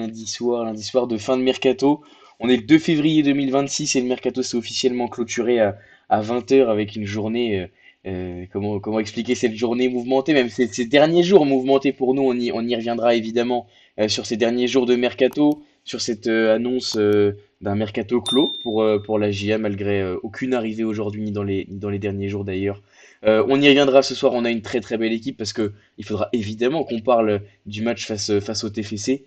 lundi soir de fin de mercato. On est le 2 février 2026 et le mercato s'est officiellement clôturé à 20 heures avec une journée. Comment expliquer cette journée mouvementée, même ces derniers jours mouvementés pour nous, on y reviendra évidemment sur ces derniers jours de mercato, sur cette annonce d'un mercato clos pour la GIA, malgré aucune arrivée aujourd'hui, ni dans les derniers jours d'ailleurs. On y reviendra ce soir, on a une très très belle équipe parce que il faudra évidemment qu'on parle du match face au TFC,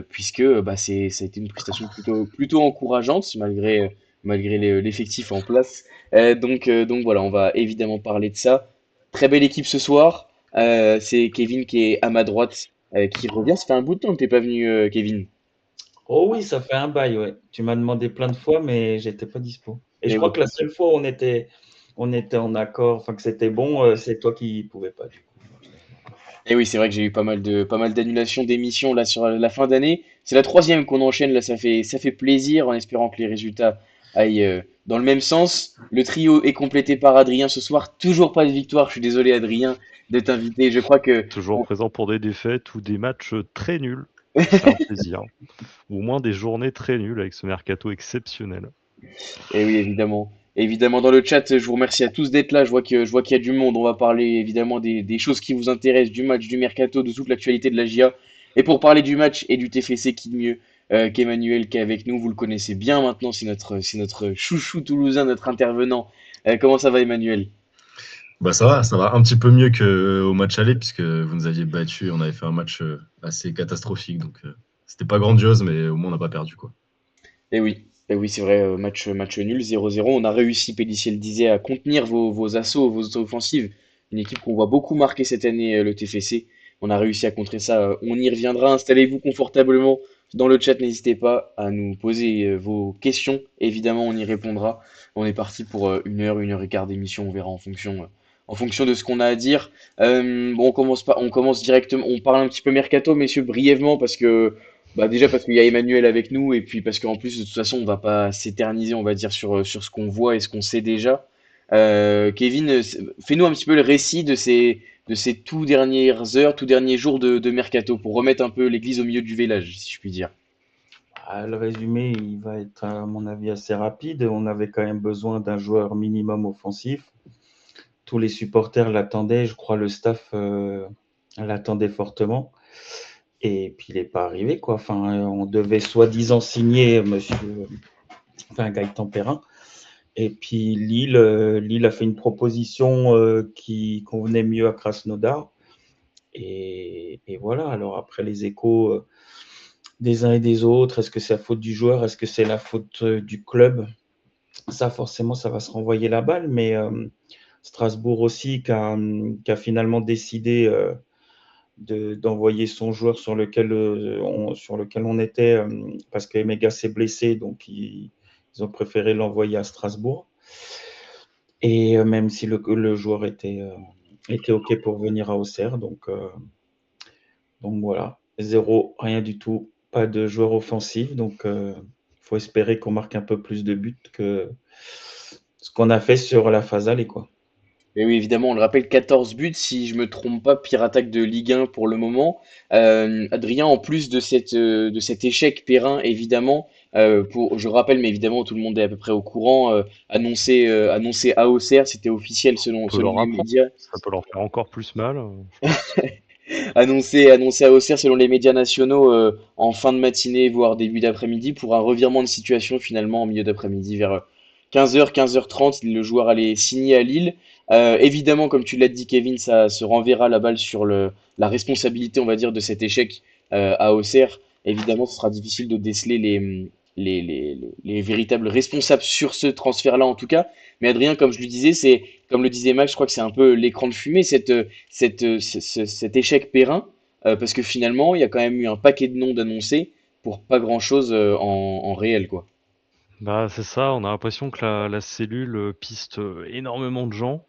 puisque bah, ça a été une prestation plutôt encourageante malgré l'effectif en place. Donc voilà, on va évidemment parler de ça. Très belle équipe ce soir. C'est Kevin qui est à ma droite, qui revient. Ça fait un bout de temps que t'es pas venu, Kevin. Oh oui, ça fait un bail, ouais. Tu m'as demandé plein de fois, mais j'étais pas dispo. Et je Et crois ouais. que la seule fois où on était en accord, enfin que c'était bon, c'est toi qui pouvais pas du coup. Et oui, c'est vrai que j'ai eu pas mal d'annulations d'émissions là sur la fin d'année. C'est la troisième qu'on enchaîne là, ça fait plaisir en espérant que les résultats aillent dans le même sens. Le trio est complété par Adrien ce soir. Toujours pas de victoire. Je suis désolé Adrien de t'inviter. Je crois que Toujours présent pour des défaites ou des matchs très nuls. C'est un plaisir. Ou au moins des journées très nulles avec ce mercato exceptionnel. et oui, évidemment. Évidemment, dans le chat, je vous remercie à tous d'être là. Je vois qu'il y a du monde. On va parler évidemment des choses qui vous intéressent, du match, du mercato, de toute l'actualité de la GIA. Et pour parler du match et du TFC, qui de mieux qu'Emmanuel qui est avec nous. Vous le connaissez bien maintenant. C'est notre chouchou toulousain, notre intervenant. Comment ça va, Emmanuel? Bah ça va un petit peu mieux qu'au match aller, puisque vous nous aviez battu, on avait fait un match assez catastrophique, donc c'était pas grandiose, mais au moins on n'a pas perdu, quoi. Et oui, c'est vrai, match nul, 0-0. On a réussi, Pélissier le disait, à contenir vos assauts, vos offensives. Une équipe qu'on voit beaucoup marquer cette année, le TFC. On a réussi à contrer ça. On y reviendra. Installez-vous confortablement dans le chat. N'hésitez pas à nous poser vos questions. Évidemment, on y répondra. On est parti pour une heure et quart d'émission. On verra en fonction de ce qu'on a à dire. Bon, on commence directement. On parle un petit peu mercato, messieurs, brièvement, parce que bah déjà parce qu'il y a Emmanuel avec nous et puis parce qu'en plus de toute façon on va pas s'éterniser on va dire sur ce qu'on voit et ce qu'on sait déjà. Kevin, fais-nous un petit peu le récit de ces tout dernières heures, tout derniers jours de mercato pour remettre un peu l'église au milieu du village, si je puis dire. Ah, le résumé, il va être à mon avis assez rapide. On avait quand même besoin d'un joueur minimum offensif. Tous les supporters l'attendaient, je crois le staff l'attendait fortement. Et puis il n'est pas arrivé, quoi. Enfin, on devait soi-disant signer monsieur, enfin Gaëtan Perrin. Et puis Lille a fait une proposition qui convenait mieux à Krasnodar. Et voilà, alors après les échos des uns et des autres, est-ce que c'est la faute du joueur, est-ce que c'est la faute du club? Ça, forcément, ça va se renvoyer la balle, mais Strasbourg aussi qui a finalement décidé d'envoyer son joueur sur lequel on était, parce qu'Emega s'est blessé, donc ils ont préféré l'envoyer à Strasbourg. Et même si le joueur était OK pour venir à Auxerre. Donc voilà, zéro, rien du tout, pas de joueur offensif. Donc il faut espérer qu'on marque un peu plus de buts que ce qu'on a fait sur la phase aller, quoi. Et oui, évidemment, on le rappelle, 14 buts, si je me trompe pas, pire attaque de Ligue 1 pour le moment. Adrien, en plus de cet échec Perrin, évidemment, je rappelle, mais évidemment, tout le monde est à peu près au courant, annoncé à Auxerre, c'était officiel On peut selon leur les apprendre, médias. ça peut leur faire encore plus mal, je pense. Annoncé à Auxerre selon les médias nationaux en fin de matinée, voire début d'après-midi, pour un revirement de situation finalement en milieu d'après-midi vers 15h, 15h30. Le joueur allait signer à Lille. Évidemment, comme tu l'as dit, Kevin, ça se renverra la balle sur la responsabilité, on va dire, de cet échec à Auxerre. Évidemment, ce sera difficile de déceler les véritables responsables sur ce transfert-là, en tout cas. Mais Adrien, comme je le disais, comme le disait Max, je crois que c'est un peu l'écran de fumée, cet échec Perrin, parce que finalement, il y a quand même eu un paquet de noms d'annoncés pour pas grand-chose en réel, quoi. Bah, c'est ça, on a l'impression que la cellule piste énormément de gens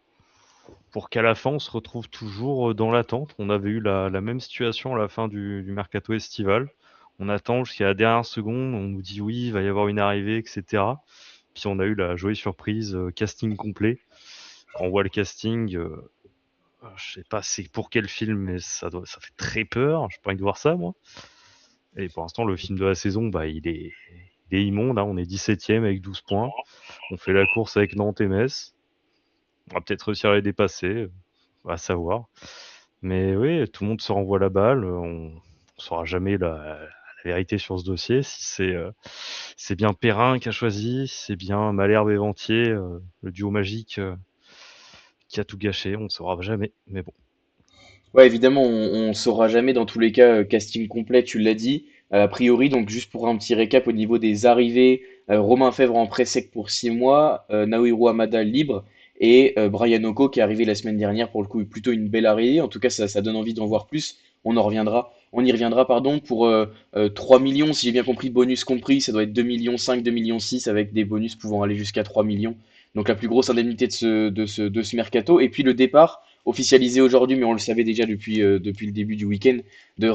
pour qu'à la fin on se retrouve toujours dans l'attente. On avait eu la même situation à la fin du mercato estival. On attend jusqu'à la dernière seconde, on nous dit oui, il va y avoir une arrivée, etc. Puis on a eu la joyeuse surprise, casting complet. Quand on voit le casting, je sais pas c'est pour quel film, mais ça fait très peur. J'ai pas envie de voir ça, moi. Et pour l'instant, le film de la saison, il est immonde. Hein. On est 17e avec 12 points. On fait la course avec Nantes et Metz. On va peut-être réussir à les dépasser, on va savoir. Mais oui, tout le monde se renvoie la balle. On ne saura jamais la vérité sur ce dossier. Si c'est bien Perrin qui a choisi, si c'est bien Malherbe et Ventier, le duo magique qui a tout gâché, on ne saura jamais. Mais bon. Ouais, évidemment, on saura jamais dans tous les cas casting complet, tu l'as dit. A priori, donc juste pour un petit récap au niveau des arrivées, Romain Fèvre en pré-sec pour 6 mois, Naohiro Hamada libre et Brian Oko qui est arrivé la semaine dernière pour le coup plutôt une belle arrivée. En tout cas, ça donne envie d'en voir plus. On y reviendra pardon pour 3 millions si j'ai bien compris, bonus compris, ça doit être 2 millions 5, 2 millions 6 avec des bonus pouvant aller jusqu'à 3 millions. Donc la plus grosse indemnité de ce mercato et puis le départ officialisé aujourd'hui, mais on le savait déjà depuis le début du week-end, de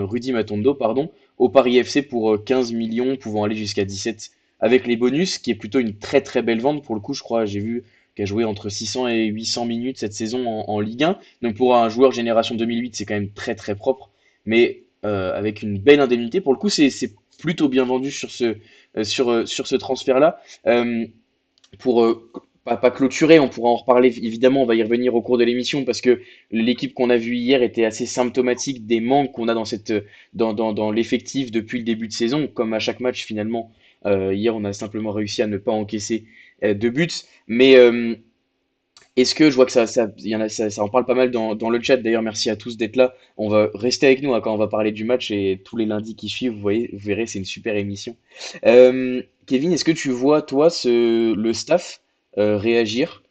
Rudy Matondo, pardon, au Paris FC pour 15 millions, pouvant aller jusqu'à 17 avec les bonus, qui est plutôt une très très belle vente pour le coup, je crois, j'ai vu qu'il a joué entre 600 et 800 minutes cette saison en Ligue 1. Donc pour un joueur génération 2008, c'est quand même très très propre, mais avec une belle indemnité. Pour le coup, c'est plutôt bien vendu sur ce transfert-là. Euh, pour pas clôturer, on pourra en reparler évidemment, on va y revenir au cours de l'émission parce que l'équipe qu'on a vue hier était assez symptomatique des manques qu'on a dans l'effectif depuis le début de saison, comme à chaque match finalement. Hier, on a simplement réussi à ne pas encaisser de buts, mais est-ce que je vois que ça en parle pas mal dans le chat. D'ailleurs, merci à tous d'être là. On va rester avec nous hein, quand on va parler du match et tous les lundis qui suivent, vous verrez, c'est une super émission. Kevin, est-ce que tu vois, toi, le staff réagir?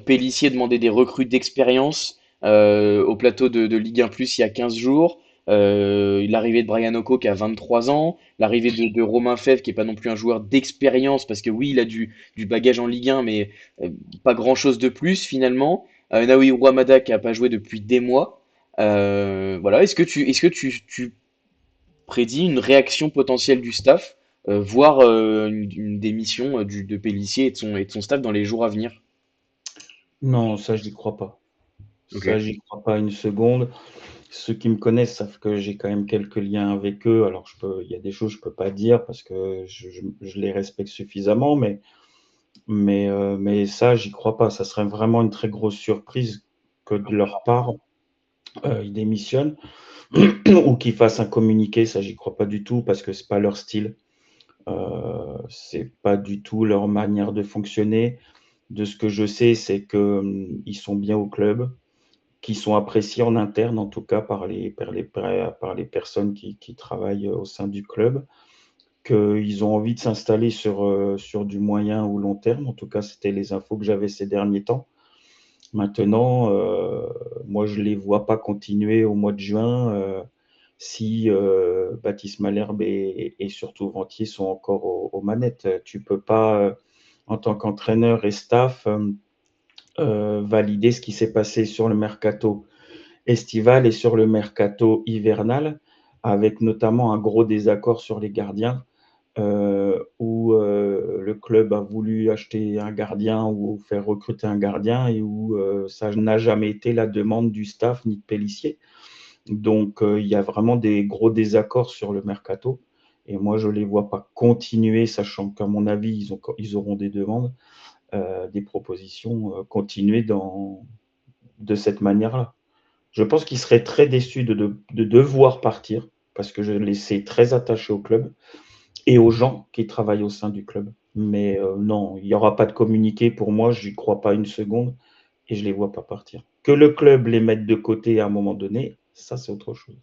Pélissier demander des recrues d'expérience au plateau de Ligue 1 Plus il y a 15 jours. L'arrivée de Brian Oko qui a 23 ans. L'arrivée de Romain Fèvre qui est pas non plus un joueur d'expérience parce que oui, il a du bagage en Ligue 1, mais euh, pas grand-chose de plus finalement. Naoui Ouamada qui a pas joué depuis des mois. Voilà. Est-ce que tu prédis une réaction potentielle du staff, voire une démission de Pélissier et de son staff dans les jours à venir? Non, ça, j'y crois pas. Ok. Ça, j'y crois pas une seconde. Ceux qui me connaissent savent que j'ai quand même quelques liens avec eux. Alors, il y a des choses que je peux pas dire parce que je les respecte suffisamment, mais ça, j'y crois pas. Ça serait vraiment une très grosse surprise que de leur part, ils démissionnent ou qu'ils fassent un communiqué. Ça, j'y crois pas du tout parce que c'est pas leur style. C'est pas du tout leur manière de fonctionner. De ce que je sais, c'est que ils sont bien au club, qui sont appréciés en interne, en tout cas par les personnes qui travaillent au sein du club, qu'ils ont envie de s'installer sur du moyen ou long terme. En tout cas, c'était les infos que j'avais ces derniers temps. Maintenant, moi, je ne les vois pas continuer au mois de juin si Baptiste Malherbe et surtout Ventier sont encore aux manettes. Tu ne peux pas, en tant qu'entraîneur et staff, valider ce qui s'est passé sur le mercato estival et sur le mercato hivernal, avec notamment un gros désaccord sur les gardiens, où le club a voulu acheter un gardien ou faire recruter un gardien et où ça n'a jamais été la demande du staff ni de Pélissier. Donc il y a vraiment des gros désaccords sur le mercato. Et moi, je ne les vois pas continuer, sachant qu'à mon avis, ils auront des demandes, des propositions, continuer de cette manière-là. Je pense qu'ils seraient très déçus de devoir partir parce que je les sais très attachés au club et aux gens qui travaillent au sein du club. Mais non, il n'y aura pas de communiqué pour moi, je n'y crois pas une seconde et je ne les vois pas partir. Que le club les mette de côté à un moment donné, ça c'est autre chose.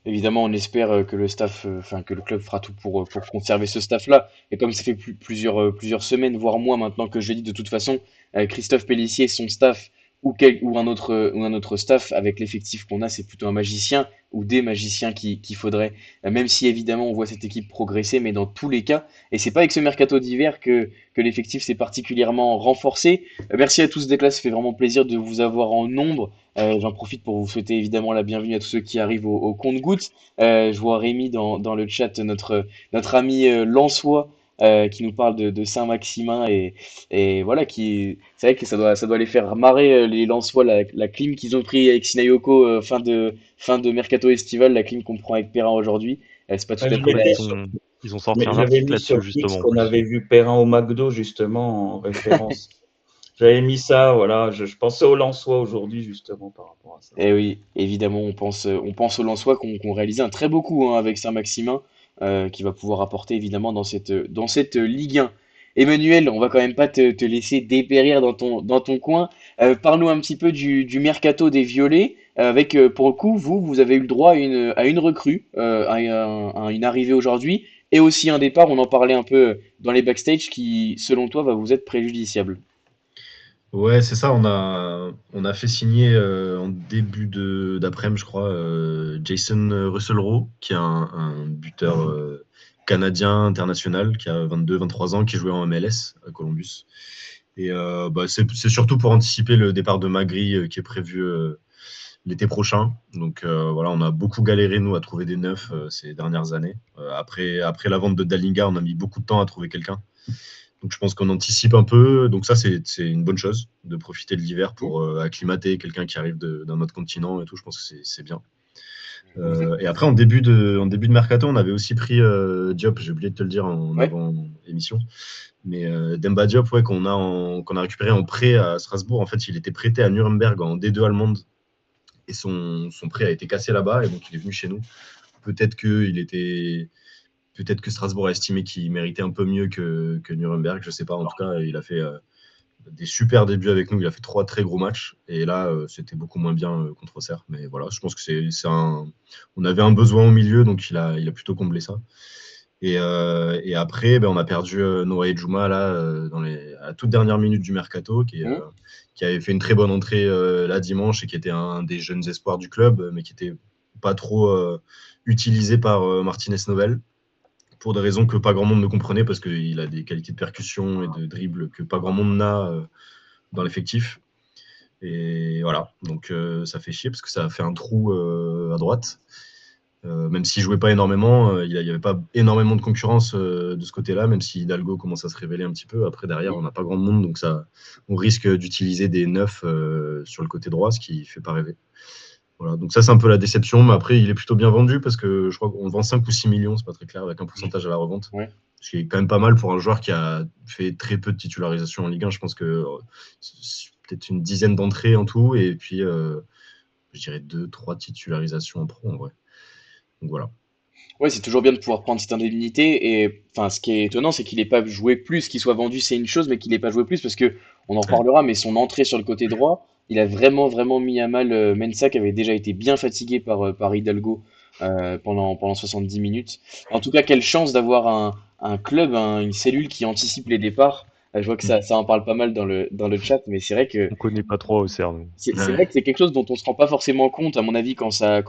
Évidemment, on espère que le club fera tout pour conserver ce staff-là. Et comme ça fait plusieurs semaines, voire mois maintenant que je le dis de toute façon, Christophe Pélissier, son staff ou un autre staff avec l'effectif qu'on a, c'est plutôt un magicien ou des magiciens qu'il faudrait. Même si évidemment on voit cette équipe progresser, mais dans tous les cas, et c'est pas avec ce mercato d'hiver que l'effectif s'est particulièrement renforcé. Merci à tous d'être là, ça fait vraiment plaisir de vous avoir en nombre. J'en profite pour vous souhaiter évidemment la bienvenue à tous ceux qui arrivent au compte-gouttes. Je vois Rémi dans le chat, notre ami Lançois, qui nous parle de Saint-Maximin et voilà, c'est vrai que ça doit les faire marrer les Lensois, la clim qu'ils ont pris avec Sinayoko fin de mercato estival, la clim qu'on prend avec Perrin aujourd'hui. C'est pas tout Ouais, à je fait Ouais, m'étais ils ont sorti un j'avais article mis là-dessus sur X justement en qu'on plus. avait vu Perrin au McDo justement en référence. J'avais mis ça, voilà, je pensais au Lensois aujourd'hui justement par rapport à ça. Et oui, évidemment, on pense aux Lensois qu'on réalisé un très beau coup hein, avec Saint-Maximin, qui va pouvoir apporter évidemment dans cette Ligue 1. Emmanuel, on va quand même pas te laisser dépérir dans ton coin. Parle-nous un petit peu du mercato des Violets, avec pour le coup, vous avez eu le droit à une recrue, à une arrivée aujourd'hui, et aussi un départ, on en parlait un peu dans les backstage, qui, selon toi, va vous être préjudiciable. Ouais, c'est ça. On a fait signer en début d'après-midi, je crois, Jason Russell-Rowe, qui est un buteur canadien international, qui a 22-23 ans, qui jouait en MLS à Columbus. Et bah, c'est surtout pour anticiper le départ de Magri qui est prévu l'été prochain. Donc voilà, on a beaucoup galéré, nous, à trouver des neufs ces dernières années. Après la vente de Dalinga, on a mis beaucoup de temps à trouver quelqu'un. Donc je pense qu'on anticipe un peu. Donc ça, c'est une bonne chose de profiter de l'hiver pour acclimater quelqu'un qui arrive d'un autre continent et tout. Je pense que c'est bien. Et après, en début de mercato, on avait aussi pris Diop. J'ai oublié de te le dire en Ouais. avant émission. Mais Demba Diop, ouais, qu'on a récupéré en prêt à Strasbourg. En fait, il était prêté à Nuremberg en D2 allemande. Et son prêt a été cassé là-bas. Et donc, il est venu chez nous. Peut-être qu'il était Peut-être que Strasbourg a estimé qu'il méritait un peu mieux que Nuremberg, je ne sais pas. En tout cas, il a fait des super débuts avec nous. Il a fait 3 très gros matchs. Et là, c'était beaucoup moins bien contre Auxerre. Mais voilà, je pense que on avait un besoin au milieu, donc il a plutôt comblé ça. Et après, ben, on a perdu Noé Djouma là, à la toute dernière minute du mercato, Hum. qui avait fait une très bonne entrée là dimanche et qui était un des jeunes espoirs du club, mais qui était pas trop utilisé par Martinez Novel pour des raisons que pas grand monde ne comprenait, parce qu'il a des qualités de percussion et de dribble que pas grand monde n'a dans l'effectif. Et voilà, donc ça fait chier parce que ça a fait un trou à droite. Même s'il jouait pas énormément, il n'y avait pas énormément de concurrence de ce côté-là, même si Hidalgo commence à se révéler un petit peu. Après, derrière, on n'a pas grand monde, donc on risque d'utiliser des neufs sur le côté droit, ce qui fait pas rêver. Voilà, donc ça, c'est un peu la déception, mais après, il est plutôt bien vendu parce que je crois qu'on vend 5 ou 6 millions, c'est pas très clair, avec un pourcentage à la revente. Ouais. Ce qui est quand même pas mal pour un joueur qui a fait très peu de titularisation en Ligue 1. Je pense que c'est peut-être une dizaine d'entrées en tout, et puis je dirais 2-3 titularisations en pro en vrai. Donc voilà. Ouais, c'est toujours bien de pouvoir prendre cette indemnité. Et enfin, ce qui est étonnant, c'est qu'il n'ait pas joué plus. Qu'il soit vendu, c'est une chose, mais qu'il n'ait pas joué plus parce que on en Ouais. reparlera. Mais son entrée sur le côté droit, il a vraiment mis à mal Mensah, qui avait déjà été bien fatigué par Hidalgo pendant 70 minutes. En tout cas, quelle chance d'avoir un club, une cellule qui anticipe les départs. Je vois que ça en parle pas mal dans le chat, mais c'est vrai que On connaît pas trop Auxerre, nous. c'est Ouais. vrai que c'est quelque chose dont on se rend pas forcément compte, à mon avis, quand ça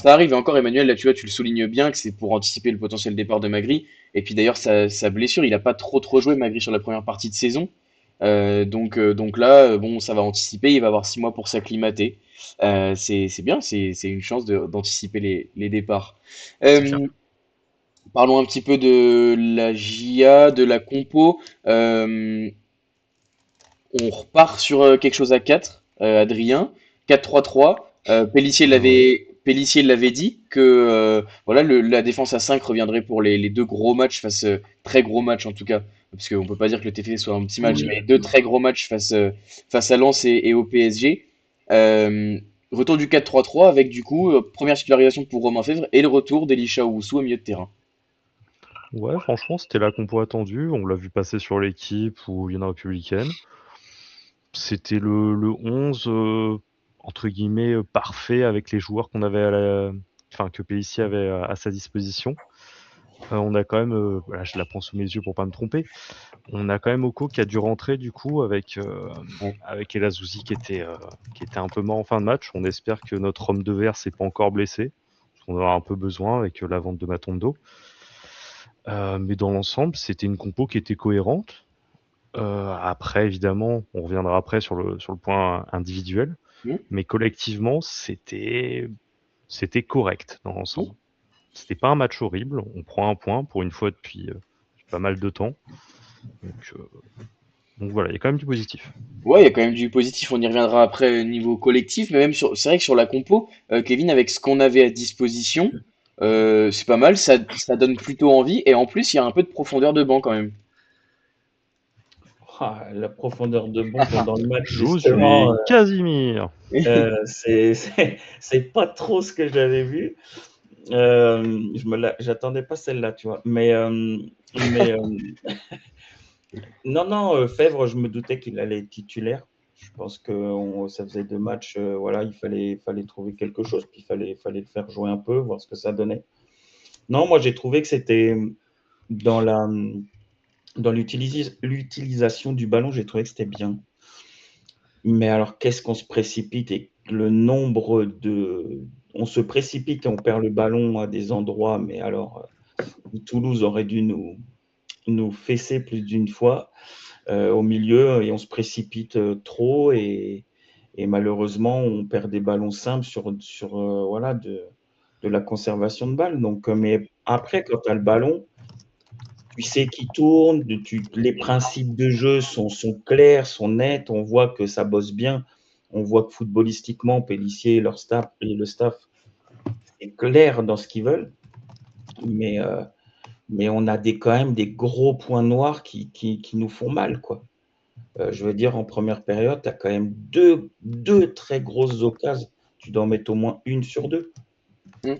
arrive. Et encore, Emmanuel, là, tu vois, tu le soulignes bien que c'est pour anticiper le potentiel départ de Magri. Et puis d'ailleurs, sa blessure, il a pas trop joué, Magri, sur la première partie de saison. Donc là, bon, ça va anticiper. Il va avoir 6 mois pour s'acclimater. C'est bien, c'est une chance d'anticiper les départs. C'est clair. Euh, Parlons un petit peu de la JA, de la compo. Euh, on repart sur quelque chose à 4, Adrien. 4-3-3. Ouais. Pélissier l'avait dit que voilà, la défense à 5 reviendrait pour les deux gros matchs très gros matchs en tout cas, parce qu'on peut pas dire que le TFC soit un petit match, Oui. mais deux très gros matchs face à Lens et au PSG. Euh, Retour du 4-3-3 avec du coup première titularisation pour Romain Fèvre et le retour d'Elisha Owusu au milieu de terrain. Ouais, franchement, c'était la compo attendue. On l'a vu passer sur l'équipe ou Union Républicaine. C'était le 11, entre guillemets, parfait avec les joueurs qu'on avait enfin, que Pellissier avait à sa disposition. On a quand même, voilà, je la prends sous mes yeux pour pas me tromper. On a quand même Oko qui a dû rentrer du coup Ouais. avec El Azzouzi qui était un peu mort en fin de match. On espère que notre homme de verre s'est pas encore blessé. Parce qu'on aura un peu besoin avec la vente de Matondo. Mais dans l'ensemble, c'était une compo qui était cohérente. Après, évidemment, on reviendra après sur le point individuel, Hmm. mais collectivement, c'était correct dans Hmm. l'ensemble. C'était pas un match horrible. On prend un point pour une fois depuis pas mal de temps. Donc, euh, donc voilà, il y a quand même du positif. Ouais, il y a quand même du positif, on y reviendra après au niveau collectif, mais même c'est vrai que sur la compo, Kevin, avec ce qu'on avait à disposition, C'est pas mal, ça donne plutôt envie. Et en plus, il y a un peu de profondeur de banc quand même. Ah, la profondeur de banc pendant le match, Josué justement, Casimir. c'est pas trop ce que j'avais vu. J'attendais pas celle-là, tu vois. Mais non, non, Fèvre, je me doutais qu'il allait être titulaire. Je pense que ça faisait 2 matchs, voilà, il fallait trouver quelque chose, puis il fallait le faire jouer un peu, voir ce que ça donnait. Non, moi j'ai trouvé que c'était dans la dans l'utilisation du ballon, j'ai trouvé que c'était bien. Mais alors qu'est-ce qu'on se précipite et le nombre de on se précipite et on perd le ballon à des endroits, mais alors, où Toulouse aurait dû nous fesser plus d'une fois. Au milieu et on se précipite trop et malheureusement on perd des ballons simples sur voilà de la conservation de balles. Donc, mais après, quand tu as le ballon, tu sais qui tourne, les principes de jeu sont clairs, sont nets, on voit que ça bosse bien, on voit que footballistiquement, Pélissier et le staff est clair dans ce qu'ils veulent, mais, euh, mais on a quand même des gros points noirs qui nous font mal, quoi. Je veux dire, en première période, tu as quand même deux très grosses occasions. Tu dois en mettre au moins une sur deux. Hmm.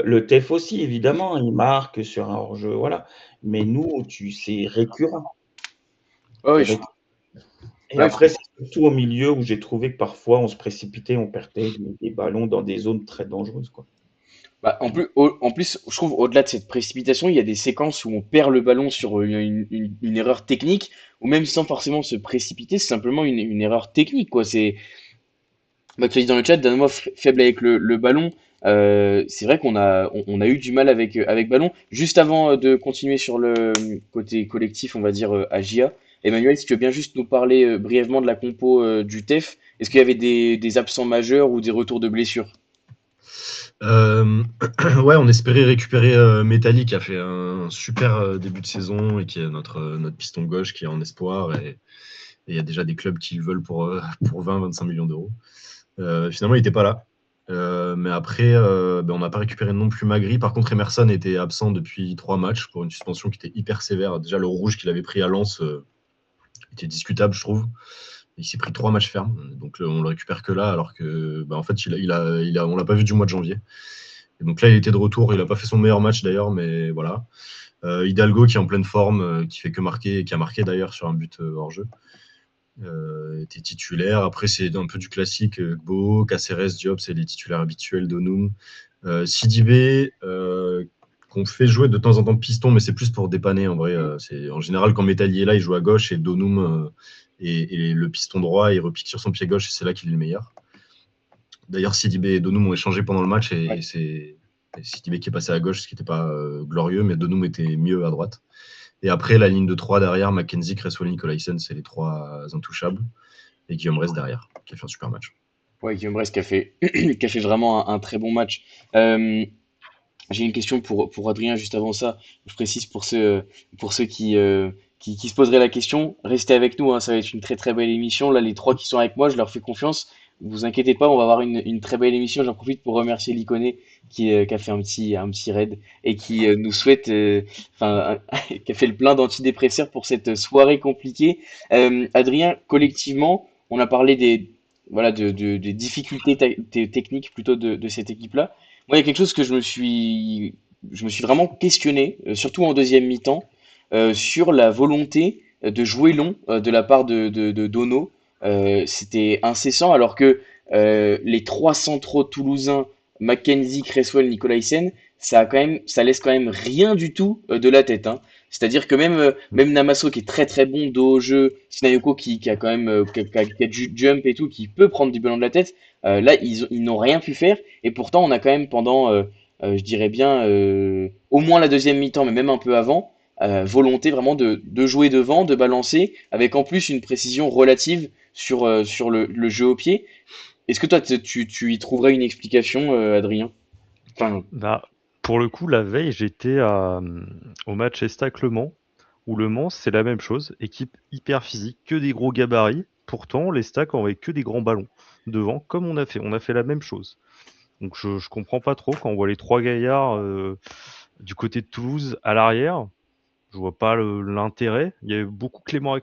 Le TEF aussi, évidemment, il marque sur un hors-jeu, voilà. Mais nous, c'est récurrent. Ouais, C'est ouais, récurrent. Et ouais, après, c'est surtout au milieu où j'ai trouvé que parfois on se précipitait, on perdait des ballons dans des zones très dangereuses, quoi. bah, en plus, je trouve au-delà de cette précipitation, il y a des séquences où on perd le ballon sur une erreur technique, ou même sans forcément se précipiter, c'est simplement une erreur technique, quoi. Bah, tu as dit dans le chat, Danois faible avec le ballon. C'est vrai qu'on a eu du mal avec ballon. Juste avant de continuer sur le côté collectif, on va dire à JA, Emmanuel, si tu veux bien juste nous parler brièvement de la compo du TEF, est-ce qu'il y avait des absents majeurs ou des retours de blessures? Euh, ouais, on espérait récupérer Metalli qui a fait un super début de saison et qui est notre piston gauche qui est en espoir. Et il y a déjà des clubs qui le veulent pour 20-25 millions d'euros. Finalement, il n'était pas là. Mais après, on n'a pas récupéré non plus Magri. Par contre, Emerson était absent depuis 3 matchs pour une suspension qui était hyper sévère. Déjà, le rouge qu'il avait pris à Lens était discutable, je trouve. Il s'est pris 3 matchs fermes. Donc, on le récupère que là, alors que, en fait, on l'a pas vu du mois de janvier. Et donc là, il était de retour. Il n'a pas fait son meilleur match d'ailleurs, mais voilà. Hidalgo qui est en pleine forme, qui fait que marquer, et qui a marqué d'ailleurs sur un but hors jeu. Était titulaire. Après, c'est un peu du classique. Gbo, Caceres, Diop, c'est les titulaires habituels d'Onum. Sidibé, qu'on fait jouer de temps en temps piston, mais c'est plus pour dépanner en vrai. En général, quand Metalli est là, il joue à gauche et Donum et le piston droit, il repique sur son pied gauche et c'est là qu'il est le meilleur. D'ailleurs, Sidibé et Donum ont échangé pendant le match et c'est Sidibé qui est passé à gauche, ce qui n'était pas glorieux, mais Donum était mieux à droite. Et après, la ligne de 3 derrière, Mackenzie, Cresswell, Nicolaisen, c'est les 3 intouchables. Et Guillaume Rest derrière, qui a fait un super match. Ouais, Guillaume Brest qui a fait vraiment un très bon match. Euh, J'ai une question pour Adrien juste avant ça. Je précise pour ceux qui se poseraient la question, restez avec nous, hein, ça va être une très très belle émission. Là, les trois qui sont avec moi, je leur fais confiance. Vous inquiétez pas, on va avoir une très belle émission. J'en profite pour remercier l'Iconé qui a fait un petit raid et qui nous souhaite, enfin, qui a fait le plein d'antidépresseurs pour cette soirée compliquée. Adrien, collectivement, on a parlé voilà, des difficultés techniques plutôt de cette équipe-là. Moi, il y a quelque chose que je me suis vraiment questionné, surtout en deuxième mi-temps, sur la volonté de jouer long de la part de Dono. C'était incessant, alors que les trois centraux toulousains, Mackenzie, Cresswell, Nicolaisen, ça laisse quand même rien du tout de la tête, hein. C'est-à-dire que même Namasso qui est très très bon dos au jeu, Sinayoko qui a quand même qui a du jump et tout, qui peut prendre du ballon de la tête, là ils n'ont rien pu faire. Et pourtant, on a quand même pendant, je dirais bien, au moins la deuxième mi-temps, mais même un peu avant, volonté vraiment de jouer devant, de balancer, avec en plus une précision relative sur le jeu au pied. Est-ce que toi, tu y trouverais une explication, Adrien? Enfin, Bah, pour le coup, la veille, j'étais au match Estac-Le Mans, où Le Mans, c'est la même chose, équipe hyper physique, que des gros gabarits. Pourtant, les stacks envoyaient que des grands ballons devant, comme on a fait. On a fait la même chose. Donc je comprends pas trop quand on voit les 3 gaillards du côté de Toulouse à l'arrière. Je vois pas l'intérêt. Il y avait beaucoup Clément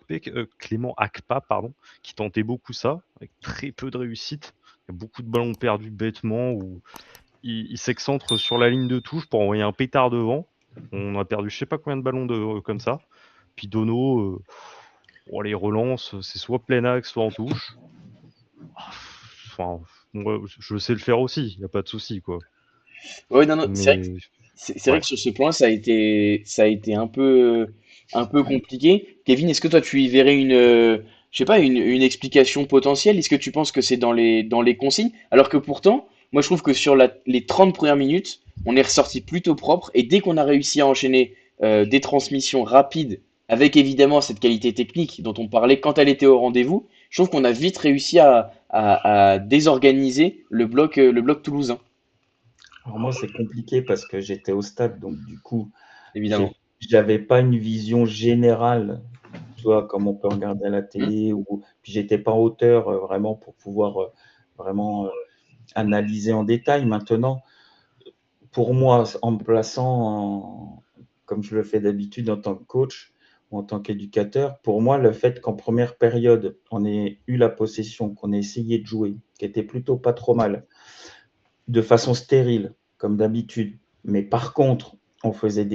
Akpa, pardon, qui tentait beaucoup ça, avec très peu de réussite. Il y a beaucoup de ballons perdus bêtement où il s'excentre sur la ligne de touche pour envoyer un pétard devant. On a perdu je sais pas combien de ballons comme ça. Puis Dono, les relances, c'est soit plein axe, soit en touche. Enfin, moi, je sais le faire aussi, il n'y a pas de souci, quoi. Ouais, non, non, Mais c'est vrai ouais. que sur ce point, ça a été un peu compliqué. Kevin, est-ce que toi, tu y verrais je sais pas, une explication potentielle? Est-ce que tu penses que c'est dans les consignes? Alors que pourtant, moi, je trouve que sur les 30 premières minutes, on est ressorti plutôt propre. Et dès qu'on a réussi à enchaîner des transmissions rapides, avec évidemment cette qualité technique dont on parlait quand elle était au rendez-vous, je trouve qu'on a vite réussi à désorganiser le bloc toulousain, Alors moi, c'est compliqué parce que j'étais au stade, donc du coup, évidemment. j'avais pas une vision générale, tu vois, comme on peut regarder à la Hmm. télé, ou puis j'étais pas en hauteur vraiment pour pouvoir vraiment analyser en détail. Maintenant, pour moi, en me plaçant, comme je le fais d'habitude en tant que coach ou en tant qu'éducateur, pour moi, le fait qu'en première période, on ait eu la possession, qu'on ait essayé de jouer, qui était plutôt pas trop mal, de façon stérile, comme d'habitude. Mais par contre, on faisait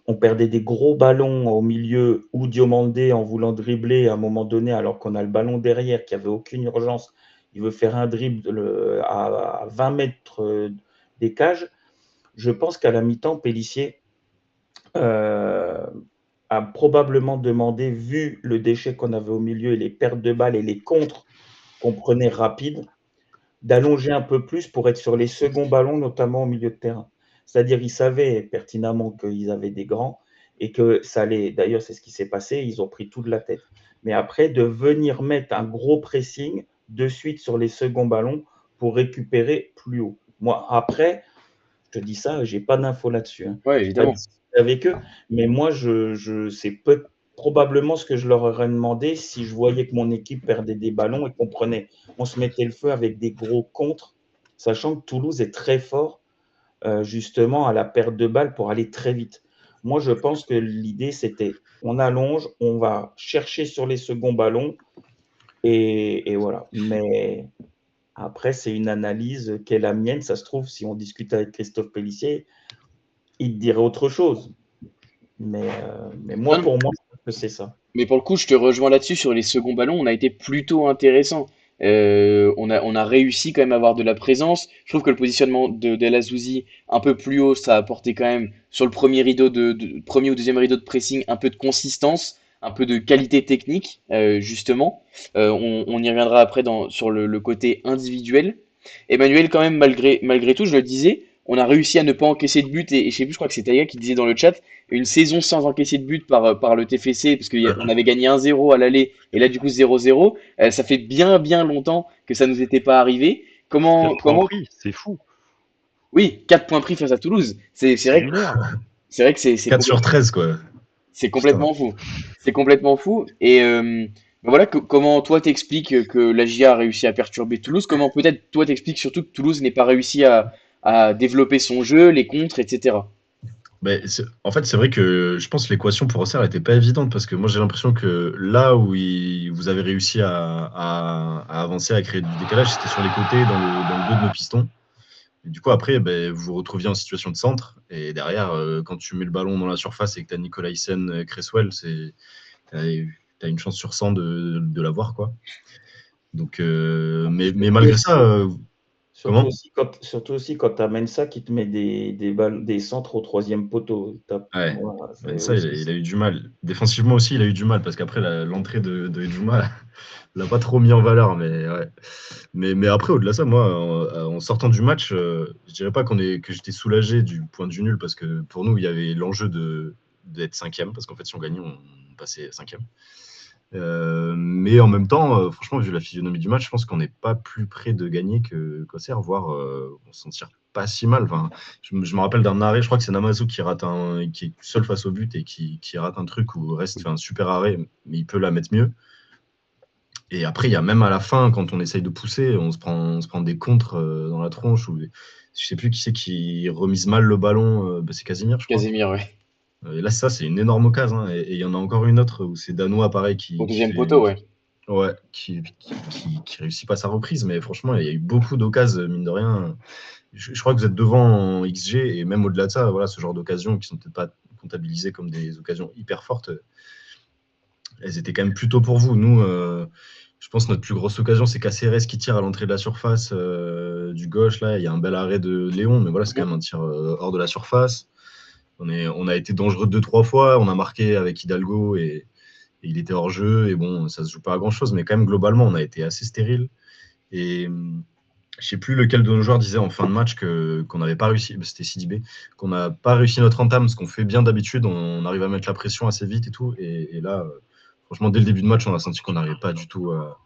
on perdait des gros ballons au milieu ou Diomandé en voulant dribbler à un moment donné alors qu'on a le ballon derrière, qu'il n'y avait aucune urgence. Il veut faire un dribble à 20 mètres des cages. Je pense qu'à la mi-temps, Pélissier euh, a probablement demandé, vu le déchet qu'on avait au milieu et les pertes de balles et les contres qu'on prenait rapides, d'allonger un peu plus pour être sur les seconds ballons, notamment au milieu de terrain. C'est-à-dire, ils savaient pertinemment qu'ils avaient des grands et que ça allait. D'ailleurs, c'est ce qui s'est passé. Ils ont pris tout de la tête. Mais après, de venir mettre un gros pressing de suite sur les seconds ballons pour récupérer plus haut. Moi, après, je te dis ça, j'ai pas d'infos là-dessus, hein. Ouais, J'ai pas évidemment. discuté avec eux, mais moi, c'est probablement ce que je leur aurais demandé si je voyais que mon équipe perdait des ballons et qu'on on se mettait le feu avec des gros contres, sachant que Toulouse est très fort justement à la perte de balles pour aller très vite. Moi, je pense que l'idée, c'était on allonge, on va chercher sur les seconds ballons et voilà. Mais après, c'est une analyse qui est la mienne. Ça se trouve, si on discute avec Christophe Pélissier, il te dirait autre chose. Mais moi, Non, pour moi, je pense que c'est ça. mais pour le coup, je te rejoins là-dessus sur les seconds ballons. On a été plutôt intéressant. On a réussi quand même à avoir de la présence. Je trouve que le positionnement de El Azzouzi un peu plus haut, ça a apporté quand même sur le premier rideau premier ou deuxième rideau de pressing un peu de consistance, un peu de qualité technique, justement. On y reviendra après sur le côté individuel. Emmanuel, quand même, malgré tout, je le disais, on a réussi à ne pas encaisser de but. Et je sais plus, je crois que c'est Taïga qui disait dans le chat, une saison sans encaisser de but par le TFC, parce qu'on avait gagné 1-0 à l'aller, et là, du coup, 0-0. Ça fait bien longtemps que ça nous était pas arrivé. 4 points Comment, pris, c'est fou, oui, 4 points pris face à Toulouse. c'est lunaire. C'est vrai que 4 sur 13, quoi. c'est Putain. complètement fou. C'est complètement fou. Et ben voilà, comment toi t'expliques que la GIA a réussi à perturber Toulouse? Comment peut-être toi t'expliques surtout que Toulouse n'ait pas réussi à développer son jeu, les contres, etc. Ben, en fait, c'est vrai que je pense que l'équation pour Auxerre n'était pas évidente parce que moi j'ai l'impression que là où vous avez réussi à avancer, à créer du décalage, c'était sur les côtés, dans le dos de nos pistons. Et du coup, après, ben, vous vous retrouviez en situation de centre. Et derrière, quand tu mets le ballon dans la surface et que tu as Nicolaisen, Cresswell, t'as une chance sur 100 de l'avoir, quoi. Donc, mais Surtout malgré aussi, ça, comment? surtout aussi quand tu amènes ça, qui te met des centres au troisième poteau. Ouais. Voilà, Ouais, c'est ça, aussi il ça. a eu du mal. Défensivement aussi, il a eu du mal parce qu'après, l'entrée de Djouma l'a pas trop mis en valeur. Mais, ouais. Mais après, au-delà de ça, moi, en sortant du match, je dirais pas que j'étais soulagé du point du nul parce que pour nous, il y avait l'enjeu d'être cinquième parce qu'en fait, si on gagnait, on passait cinquième. Mais en même temps, franchement, vu la physionomie du match, je pense qu'on n'est pas plus près de gagner qu'Auxerre, voire on s'en tire pas si mal. Enfin, je me rappelle d'un arrêt, je crois que c'est Namazo qui est seul face au but et qui rate un truc où reste fait un super arrêt, mais il peut la mettre mieux. Et après, il y a même à la fin, quand on essaye de pousser, on se prend des contres dans la tronche. Ou, je sais plus qui c'est qui remise mal le ballon. C'est Casimir, je crois. Casemiro, ouais. Et là, ça, c'est une énorme occasion, hein. Et il y en a encore une autre où c'est Danois, pareil, Au qui deuxième fait poteau, ouais. ouais, qui réussit pas sa reprise. Mais franchement, il y a eu beaucoup d'occasions, mine de rien. Je crois que vous êtes devant en XG. Et même au-delà de ça, voilà, ce genre d'occasions qui sont peut-être pas comptabilisées comme des occasions hyper fortes, elles étaient quand même plutôt pour vous. Nous, je pense que notre plus grosse occasion, c'est Caceres qui tire à l'entrée de la surface du gauche. Là, il y a un bel arrêt de Léon, mais voilà, c'est quand même un tir hors de la surface. On a été dangereux 2-3 fois. On a marqué avec Hidalgo et il était hors jeu. Et bon, ça se joue pas à grand chose, mais quand même, globalement, on a été assez stérile. Et je sais plus lequel de nos joueurs disait en fin de match qu'on n'avait pas réussi, c'était Sidibé, qu'on n'a pas réussi notre entame, ce qu'on fait bien d'habitude. On arrive à mettre la pression assez vite et tout. Et là, franchement, dès le début de match, on a senti qu'on n'arrivait pas du tout à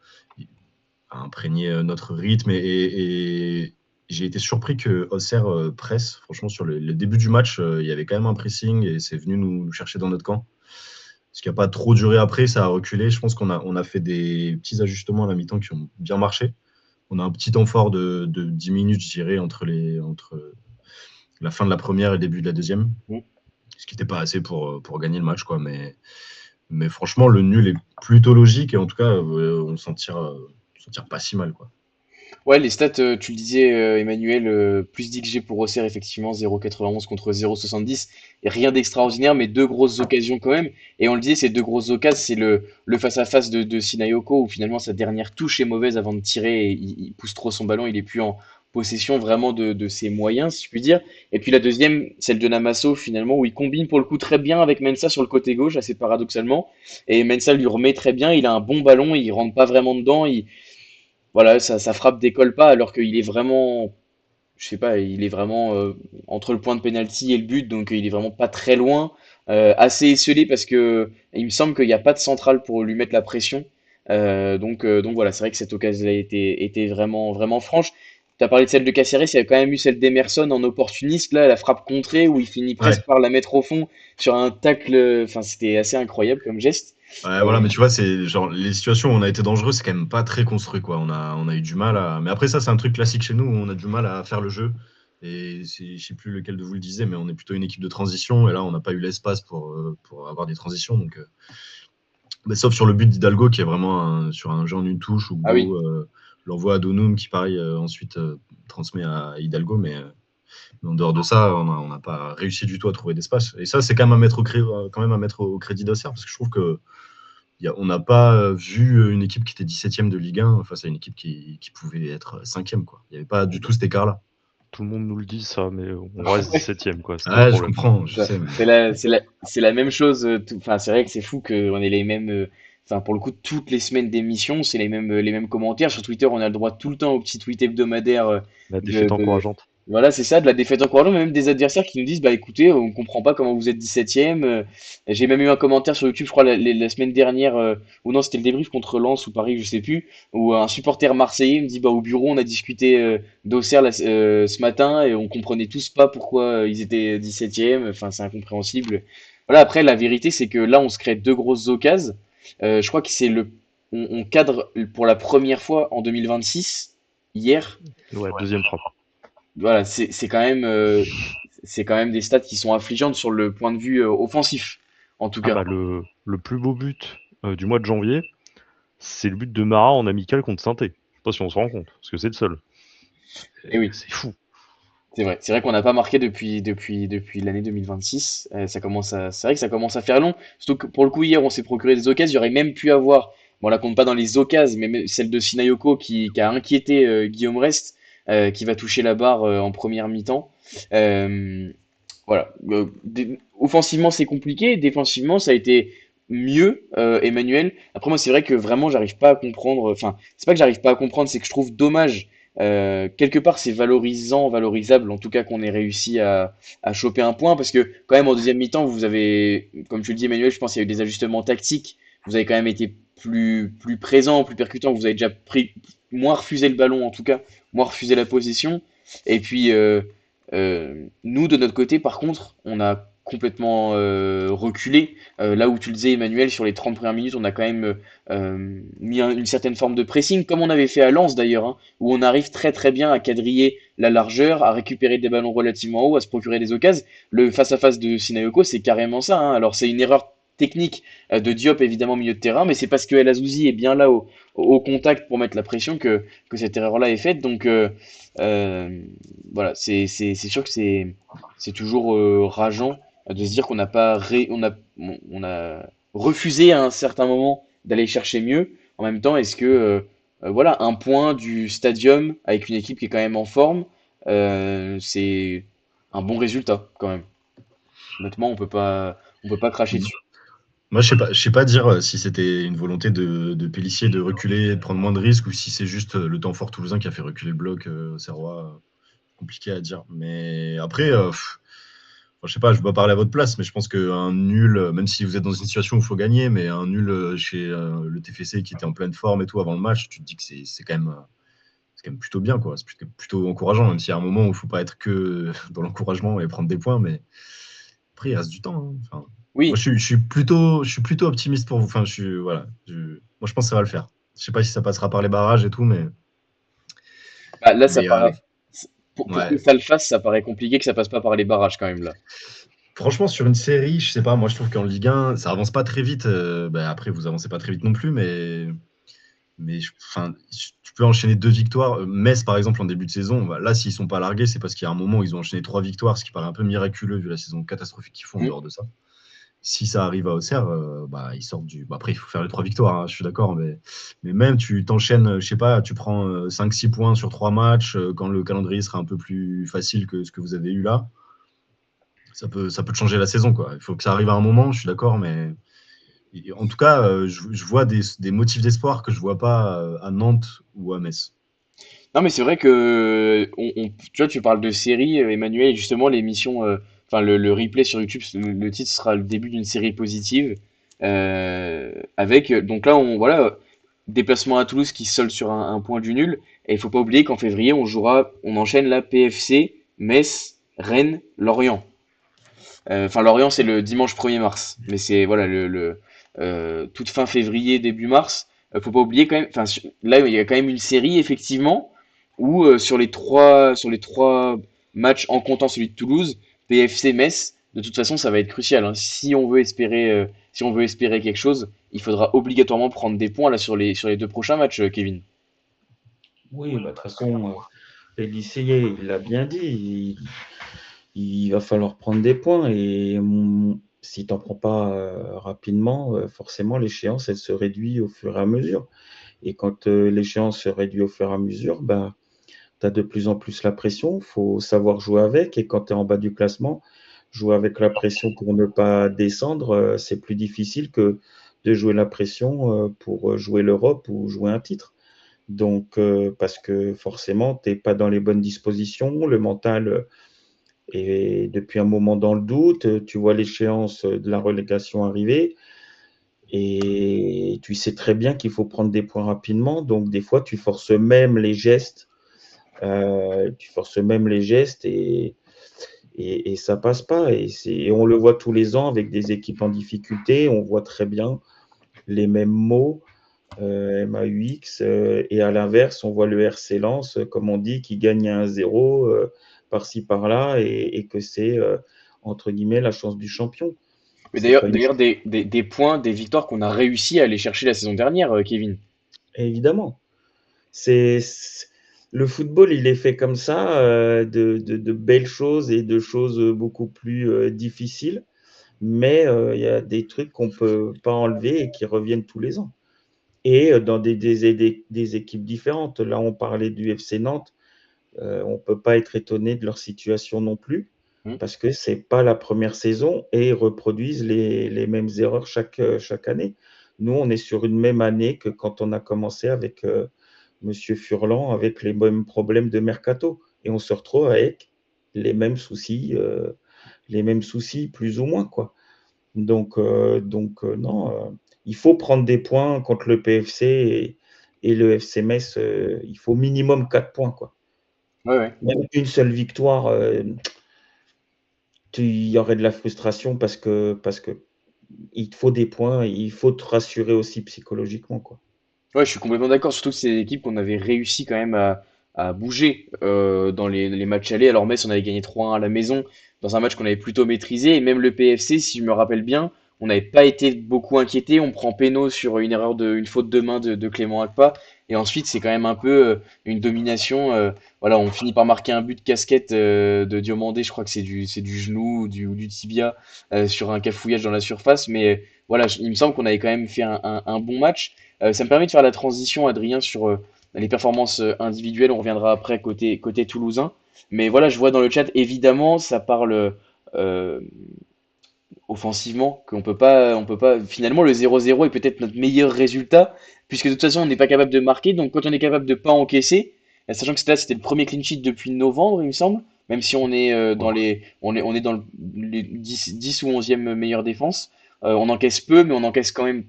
imprégner notre rythme. Et j'ai été surpris que Auxerre presse. Franchement, sur le début du match, il y avait quand même un pressing et c'est venu nous chercher dans notre camp. Ce qui n'a pas trop duré après, ça a reculé. Je pense qu'on a fait des petits ajustements à la mi-temps qui ont bien marché. On a un petit temps fort de 10 minutes, je dirais, entre la fin de la première et le début de la deuxième. Mm. Ce qui n'était pas assez pour gagner le match, quoi. Mais franchement, le nul est plutôt logique et en tout cas, on s'en tire pas si mal, quoi. Ouais, les stats, tu le disais, Emmanuel, plus d'XG pour Auxerre, effectivement, 0,91 contre 0,70. Et rien d'extraordinaire, mais deux grosses occasions quand même. Et on le disait, ces deux grosses occasions, c'est le face-à-face de Sinayoko, où finalement sa dernière touche est mauvaise avant de tirer, et il pousse trop son ballon, il est plus en possession vraiment de ses moyens, si je puis dire. Et puis la deuxième, celle de Namasso, finalement, où il combine pour le coup très bien avec Mensah sur le côté gauche, assez paradoxalement. Et Mensah lui remet très bien, il a un bon ballon, il rentre pas vraiment dedans, voilà, sa frappe décolle pas alors qu'il est vraiment, je sais pas, il est vraiment entre le point de pénalty et le but, donc il est vraiment pas très loin, assez esselé parce que il me semble qu'il n'y a pas de centrale pour lui mettre la pression. Donc voilà, c'est vrai que cette occasion a été vraiment, vraiment franche. Tu as parlé de celle de Caceres, il y a quand même eu celle d'Emerson en opportuniste, là, la frappe contrée où il finit presque Ouais. par la mettre au fond sur un tacle, enfin c'était assez incroyable comme geste. Ouais, Euh, voilà, mais tu vois, c'est genre les situations où on a été dangereux, c'est quand même pas très construit, quoi. On a eu du mal à. Mais après, ça, c'est un truc classique chez nous, où on a du mal à faire le jeu. Et je sais plus lequel de vous le disait, mais on est plutôt une équipe de transition. Et là, on n'a pas eu l'espace pour avoir des transitions. Donc, mais sauf sur le but d'Hidalgo, qui est vraiment sur un jeu en une touche, où ah oui. Gbo l'envoie à Donum, qui pareil, ensuite transmet à Hidalgo. Mais en dehors de ça, on n'a pas réussi du tout à trouver d'espace. Et ça, c'est quand même quand même à mettre au crédit d'Auxerre, parce que je trouve que on n'a pas vu une équipe qui était 17e de Ligue 1 face à une équipe qui pouvait être 5e, quoi. Il n'y avait pas du tout cet écart-là. Tout le monde nous le dit ça, mais on reste 17ème, quoi, c'est ça le Ah, je problème. comprends, je Ça, sais. c'est la même chose. Enfin, c'est vrai que c'est fou qu'on ait les mêmes. Enfin, pour le coup, toutes les semaines d'émission, c'est les mêmes commentaires. Sur Twitter, on a le droit tout le temps au petit tweet hebdomadaire La de, défaite de- encourageante. voilà, c'est ça, de la défaite encourageante, mais même des adversaires qui nous disent, bah écoutez, on comprend pas comment vous êtes 17e. J'ai même eu un commentaire sur YouTube, je crois, la semaine dernière, ou non, c'était le débrief contre Lens ou Paris, je sais plus, où un supporter marseillais me dit, bah au bureau, on a discuté d'Auxerre ce matin et on comprenait tous pas pourquoi ils étaient 17e. Enfin, c'est incompréhensible. Voilà, après, la vérité, c'est que là, on se crée deux grosses occasions. Je crois que on cadre pour la première fois en 2026, hier. Ouais, deuxième frappe. Voilà, c'est quand même des stats qui sont affligeantes sur le point de vue offensif, en tout Ah cas. bah le plus beau but du mois de janvier, c'est le but de Mara en amical contre Saint-Étienne. Je sais pas si on se rend compte, parce que c'est le seul. Et oui, C'est fou. c'est vrai qu'on n'a pas marqué depuis l'année 2026. C'est vrai que ça commence à faire long. Surtout que pour le coup, hier, on s'est procuré des occasions. Il y aurait même pu avoir, bon, on la compte pas dans les occasions, mais même celle de Sinayoko qui a inquiété Guillaume Rest, qui va toucher la barre en première mi-temps. Euh, Voilà. Offensivement, c'est compliqué. Défensivement, ça a été mieux, Emmanuel. Après, moi, c'est vrai que vraiment, j'arrive pas à comprendre. Enfin, c'est pas que j'arrive pas à comprendre, c'est que je trouve dommage. Quelque part, c'est valorisant, valorisable, en tout cas, qu'on ait réussi à choper un point, parce que quand même, en deuxième mi-temps, vous avez, comme tu le dis, Emmanuel, je pense qu'il y a eu des ajustements tactiques. Vous avez quand même été plus présent, plus percutant. Vous avez déjà moins refusé le ballon, en tout cas, moins refusé la position. Et puis, nous, de notre côté, par contre, on a complètement reculé. Là où tu le disais, Emmanuel, sur les 30 premières minutes, on a quand même mis une certaine forme de pressing, comme on avait fait à Lens d'ailleurs, hein, où on arrive très très bien à quadriller la largeur, à récupérer des ballons relativement hauts, à se procurer des occasions. Le face-à-face de Sinaoko, c'est carrément ça, hein. Alors c'est une erreur technique de Diop évidemment au milieu de terrain, mais c'est parce que El Azzouzi est bien là au contact pour mettre la pression que cette erreur-là est faite. Donc euh, voilà, c'est sûr que c'est toujours rageant de se dire qu'on n'a pas on a refusé à un certain moment d'aller chercher mieux. En même temps, est-ce que voilà, un point du stadium avec une équipe qui est quand même en forme, c'est un bon résultat quand même. Honnêtement, on peut pas cracher dessus. Moi, je sais pas dire si c'était une volonté de Pélissier de reculer, de prendre moins de risques, ou si c'est juste le temps fort toulousain qui a fait reculer le bloc serrois. Compliqué à dire. Mais après, je sais pas, je vais pas parler à votre place, mais je pense qu'un nul, même si vous êtes dans une situation où il faut gagner, mais un nul chez le TFC qui était en pleine forme et tout avant le match, tu te dis que c'est quand même plutôt bien, quoi. C'est plutôt encourageant, même s'il y a un moment où il faut pas être que dans l'encouragement et prendre des points, mais après, il reste du temps, hein. Enfin, moi, Oui, je suis plutôt optimiste pour vous. Enfin, voilà. Moi, je pense que ça va le faire. Je sais pas si ça passera par les barrages et tout, bah, là, ça mais paraît. Pour que ouais. ça le fasse, ça paraît compliqué que ça passe pas par les barrages quand même là. Franchement, sur une série, je sais pas, moi je trouve qu'en Ligue 1, ça avance pas très vite. Bah, après, vous avancez pas très vite non plus, mais enfin, tu peux enchaîner deux victoires. Metz, par exemple, en début de saison, bah, là, s'ils sont pas largués, c'est parce qu'il y a un moment où ils ont enchaîné trois victoires, ce qui paraît un peu miraculeux vu la saison catastrophique qu'ils font en Hmm. dehors de ça. Si ça arrive à Auxerre, bah, ils sortent du. Bah, après, il faut faire les trois victoires, hein, je suis d'accord, mais même tu t'enchaînes, je sais pas, tu prends 5-6 points sur trois matchs quand le calendrier sera un peu plus facile que ce que vous avez eu là. Ça peut te changer la saison, quoi. Il faut que ça arrive à un moment, je suis d'accord, mais en tout cas, je vois des motifs d'espoir que je vois pas à Nantes ou à Metz. Non, mais c'est vrai que tu vois, tu parles de série, Emmanuel, et justement l'émission, enfin le replay sur YouTube, le titre sera le début d'une série positive avec donc là on voilà déplacement à Toulouse qui se solde sur un point du nul et il faut pas oublier qu'en février on enchaîne la PFC, Metz, Rennes, Lorient. Enfin, Lorient, c'est le dimanche 1er mars. Mais c'est voilà toute fin février, début mars. Faut pas oublier quand même. Enfin, là, il y a quand même une série, effectivement, où sur les trois matchs en comptant celui de Toulouse, PFC Metz, de toute façon, ça va être crucial, hein. Si on veut espérer quelque chose, il faudra obligatoirement prendre des points là sur les deux prochains matchs, Kevin. Oui, bah, de toute façon, Pélissier, il l'a bien dit, il va falloir prendre des points et si tu n'en prends pas rapidement, forcément l'échéance, elle se réduit au fur et à mesure. Et quand l'échéance se réduit au fur et à mesure, bah, tu as de plus en plus la pression, il faut savoir jouer avec. Et quand tu es en bas du classement, jouer avec la pression pour ne pas descendre, c'est plus difficile que de jouer la pression pour jouer l'Europe ou jouer un titre. Donc, parce que forcément, tu n'es pas dans les bonnes dispositions, le mental est depuis un moment dans le doute, tu vois l'échéance de la relégation arriver et tu sais très bien qu'il faut prendre des points rapidement. Donc, des fois, tu forces même les gestes et ça passe pas. Et on le voit tous les ans avec des équipes en difficulté, on voit très bien les mêmes mots. MAUX, et à l'inverse, on voit le RC Lens, comme on dit, qui gagne 1-0 par-ci par-là et que c'est entre guillemets la chance du champion. Mais C'est pas une d'ailleurs des points, des victoires qu'on a réussi à aller chercher la saison dernière, Kevin. évidemment. C'est le football, il est fait comme ça, de belles choses et de choses beaucoup plus difficiles, mais il y a des trucs qu'on peut pas enlever et qui reviennent tous les ans. Et dans des équipes différentes. Là, on parlait du FC Nantes. On ne peut pas être étonné de leur situation non plus, Hmm. parce que ce n'est pas la première saison et ils reproduisent les mêmes erreurs chaque année. Nous, on est sur une même année que quand on a commencé avec Monsieur Furlan, avec les mêmes problèmes de mercato. Et on se retrouve avec les mêmes soucis plus ou moins, quoi. Non, il faut prendre des points contre le PFC et le FC Metz. Il faut minimum 4 points, quoi. Ouais, ouais. Même une seule victoire, il y aurait de la frustration parce que il te faut des points et il faut te rassurer aussi psychologiquement, quoi. Ouais, je suis complètement d'accord, surtout que c'est une équipe qu'on avait réussi quand même à bouger dans les matchs allés. Alors Metz, on avait gagné 3-1 à la maison, dans un match qu'on avait plutôt maîtrisé. Et même le PFC, si je me rappelle bien, on n'avait pas été beaucoup inquiété. On prend péno sur une faute de main de Clément Akpa. Et ensuite, c'est quand même un peu une domination. Voilà, on finit par marquer un but de casquette de Diomandé. Je crois que c'est du genou ou du tibia sur un cafouillage dans la surface. Mais voilà, il me semble qu'on avait quand même fait un bon match. Ça me permet de faire la transition, Adrien, sur les performances individuelles. On reviendra après côté toulousain. Mais voilà, je vois dans le chat, évidemment, ça parle euh, offensivement, on peut pas. Finalement, le 0-0 est peut-être notre meilleur résultat, puisque de toute façon, on n'est pas capable de marquer. Donc, quand on est capable de pas encaisser, sachant que c'était le premier clean sheet depuis novembre, il me semble, même si on est Ouais. on est dans les 10 ou 11e meilleure défense, on encaisse peu, mais on encaisse quand même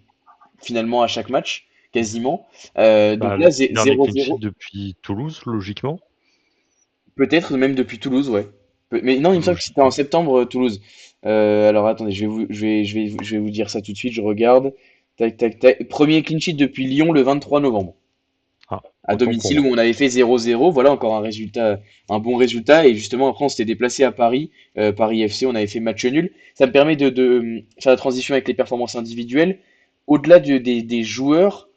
finalement à chaque match, quasiment. Donc Bah, là, le dernier clean sheet 0-0, depuis Toulouse, logiquement. peut-être même depuis Toulouse, ouais. Mais non, il me semble que c'était en Logiquement. septembre, Toulouse. Alors attendez, je vais vous dire ça tout de suite, je regarde. Tac, tac, tac. Premier clean sheet depuis Lyon le 23 novembre, Ah, à autant pour domicile où moi. on avait fait 0-0. Voilà encore un résultat, un bon résultat. Et justement, après, on s'était déplacé à Paris, Paris FC, on avait fait match nul. Ça me permet de faire la transition avec les performances individuelles. Au-delà des joueurs,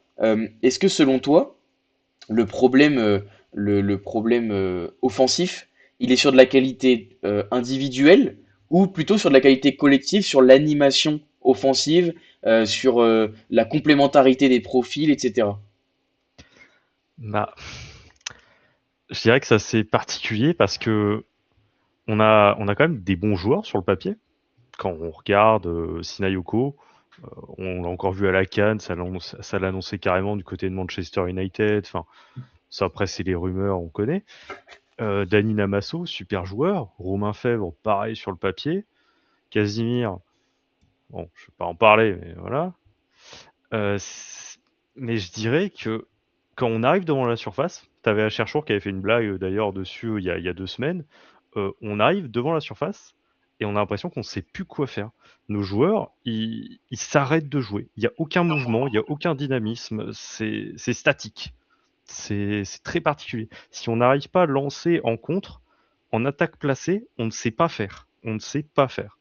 est-ce que selon toi, le problème, le problème offensif, il est sur de la qualité individuelle ou plutôt sur de la qualité collective, sur l'animation offensive, sur la complémentarité des profils, etc. Bah, je dirais que ça c'est particulier parce que on a quand même des bons joueurs sur le papier. Quand on regarde Sinayoko, on l'a encore vu à la CAN, ça l'annonçait carrément du côté de Manchester United. Enfin, ça après c'est les rumeurs, on connaît. Dani Namasso, super joueur. Romain Fèvre, pareil sur le papier. Casimir, bon, je vais pas en parler, mais voilà. Mais je dirais que quand on arrive devant la surface, tu avais Cherchour qui avait fait une blague d'ailleurs dessus il y a 2 semaines. On arrive devant la surface et on a l'impression qu'on ne sait plus quoi faire. Nos joueurs, ils s'arrêtent de jouer. Il n'y a aucun mouvement, il n'y a aucun dynamisme, c'est statique. C'est très particulier. Si on n'arrive pas à lancer en contre, en attaque placée, on ne sait pas faire. On ne sait pas faire.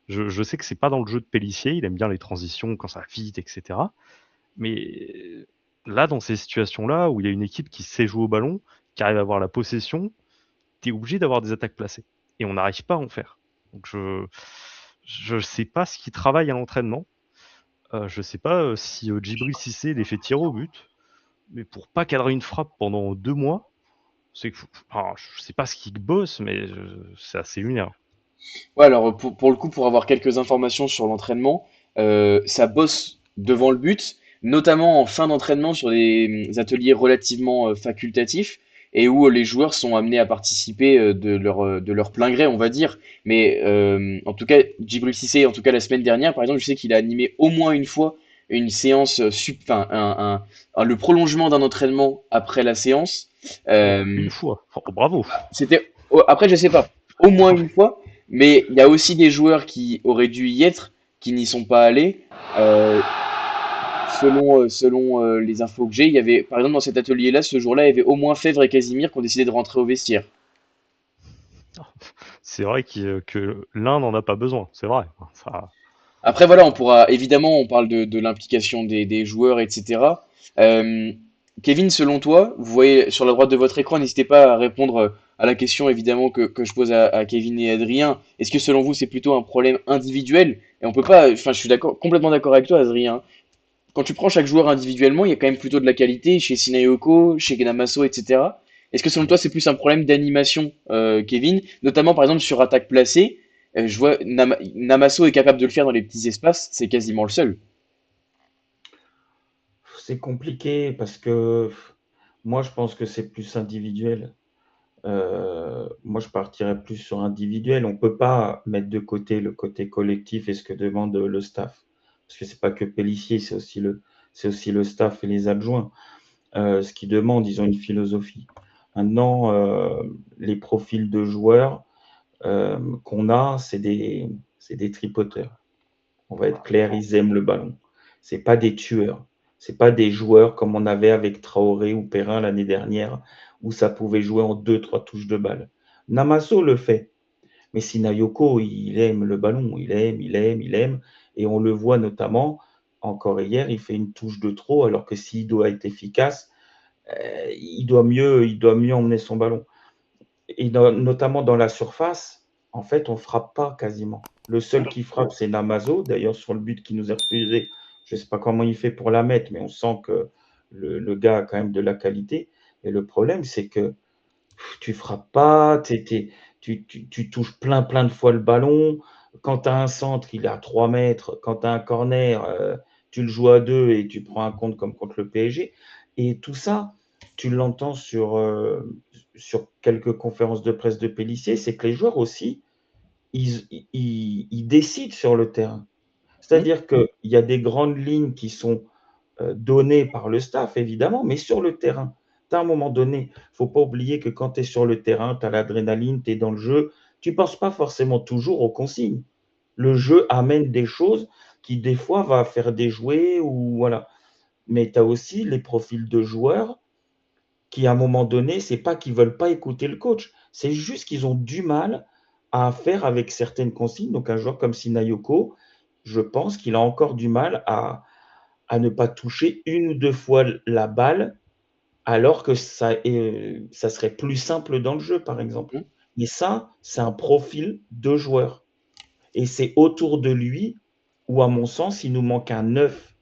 Je sais que c'est pas dans le jeu de Pélissier, il aime bien les transitions quand ça va vite, etc. Mais là, dans ces situations-là, où il y a une équipe qui sait jouer au ballon, qui arrive à avoir la possession, tu es obligé d'avoir des attaques placées. Et on n'arrive pas à en faire. Donc je sais pas ce qui travaille à l'entraînement. Je sais pas si Djibril Cissé les fait tirer au but, mais pour pas cadrer une frappe pendant 2 mois, c'est que, enfin, je sais pas ce qu'il bosse, mais c'est assez lunaire. Ouais, alors pour le coup, pour avoir quelques informations sur l'entraînement, ça bosse devant le but, notamment en fin d'entraînement sur des ateliers relativement facultatifs et où les joueurs sont amenés à participer de leur plein gré, on va dire. Mais en tout cas, Djibril Cissé, en tout cas la semaine dernière, par exemple, je sais qu'il a animé au moins une fois une séance, enfin, le prolongement d'un entraînement après la séance. Oh, Euh, une fois. Oh, bravo. après, je sais pas, au moins une fois, mais il y a aussi des joueurs qui auraient dû y être, qui n'y sont pas allés. Euh, selon les infos que j'ai, il y avait, par exemple, dans cet atelier-là, ce jour-là, il y avait au moins Fèvre et Casimir qui ont décidé de rentrer au vestiaire. C'est vrai que l'un n'en a pas besoin, c'est vrai. Ça, Après, voilà, on pourra, évidemment, on parle de l'implication des joueurs, etc. Euh, Kevin, selon toi, vous voyez sur la droite de votre écran, n'hésitez pas à répondre à la question, évidemment, que je pose à Kevin et Adrien. Est-ce que selon vous, c'est plutôt un problème individuel? Et on peut pas, enfin, je suis d'accord, complètement d'accord avec toi, Adrien. Quand tu prends chaque joueur individuellement, il y a quand même plutôt de la qualité chez Sinayoko, chez Genamaso, etc. Est-ce que selon toi, c'est plus un problème d'animation, Kevin? Notamment, par exemple, sur attaque placée, je vois Namaso est capable de le faire dans les petits espaces, c'est quasiment le seul. C'est compliqué parce que moi, je pense que c'est plus individuel. Moi, je partirais plus sur individuel. On ne peut pas mettre de côté le côté collectif et ce que demande le staff. Parce que c'est pas que Pélissier, c'est aussi le staff et les adjoints. Ce qu'ils demandent, ils ont une philosophie. Maintenant, les profils de joueurs, qu'on a, c'est des tripoteurs. On va être clair, ils aiment le ballon. C'est pas des tueurs. C'est pas des joueurs comme on avait avec Traoré ou Perrin l'année dernière, où ça pouvait jouer en 2, 3 touches de balle. Namaso le fait. Mais Sinayoko, il aime le ballon, il aime. Et on le voit notamment, encore hier, il fait une touche de trop, alors que s'il doit être efficace, il doit mieux emmener son ballon. Et notamment dans la surface, en fait, on ne frappe pas quasiment. Le seul qui frappe, c'est Namazo. D'ailleurs, sur le but qui nous est refusé, je ne sais pas comment il fait pour la mettre, mais on sent que le gars a quand même de la qualité. Et le problème, c'est que tu frappes pas, tu touches plein de fois le ballon. Quand tu as un centre, il est à 3 mètres. Quand tu as un corner, tu le joues à 2 et tu prends un compte comme contre le PSG. Et tout ça, tu l'entends sur quelques conférences de presse de Pélissier, c'est que les joueurs aussi, ils décident sur le terrain. Hmm. C'est-à-dire qu'il y a des grandes lignes qui sont données par le staff, évidemment, mais sur le terrain. À un moment donné, il ne faut pas oublier que quand tu es sur le terrain, tu as l'adrénaline, tu es dans le jeu, tu ne penses pas forcément toujours aux consignes. Le jeu amène des choses qui, des fois, va faire déjouer ou voilà. Mais tu as aussi les profils de joueurs qui, à un moment donné, c'est pas qu'ils veulent pas écouter le coach, c'est juste qu'ils ont du mal à faire avec certaines consignes. Donc, un joueur comme Sinayoko, je pense qu'il a encore du mal à ne pas toucher 1 ou 2 fois la balle, alors que ça serait plus simple dans le jeu, par exemple. Hmm. Mais ça, c'est un profil de joueur. Et c'est autour de lui où, à mon sens, il nous manque un neuf,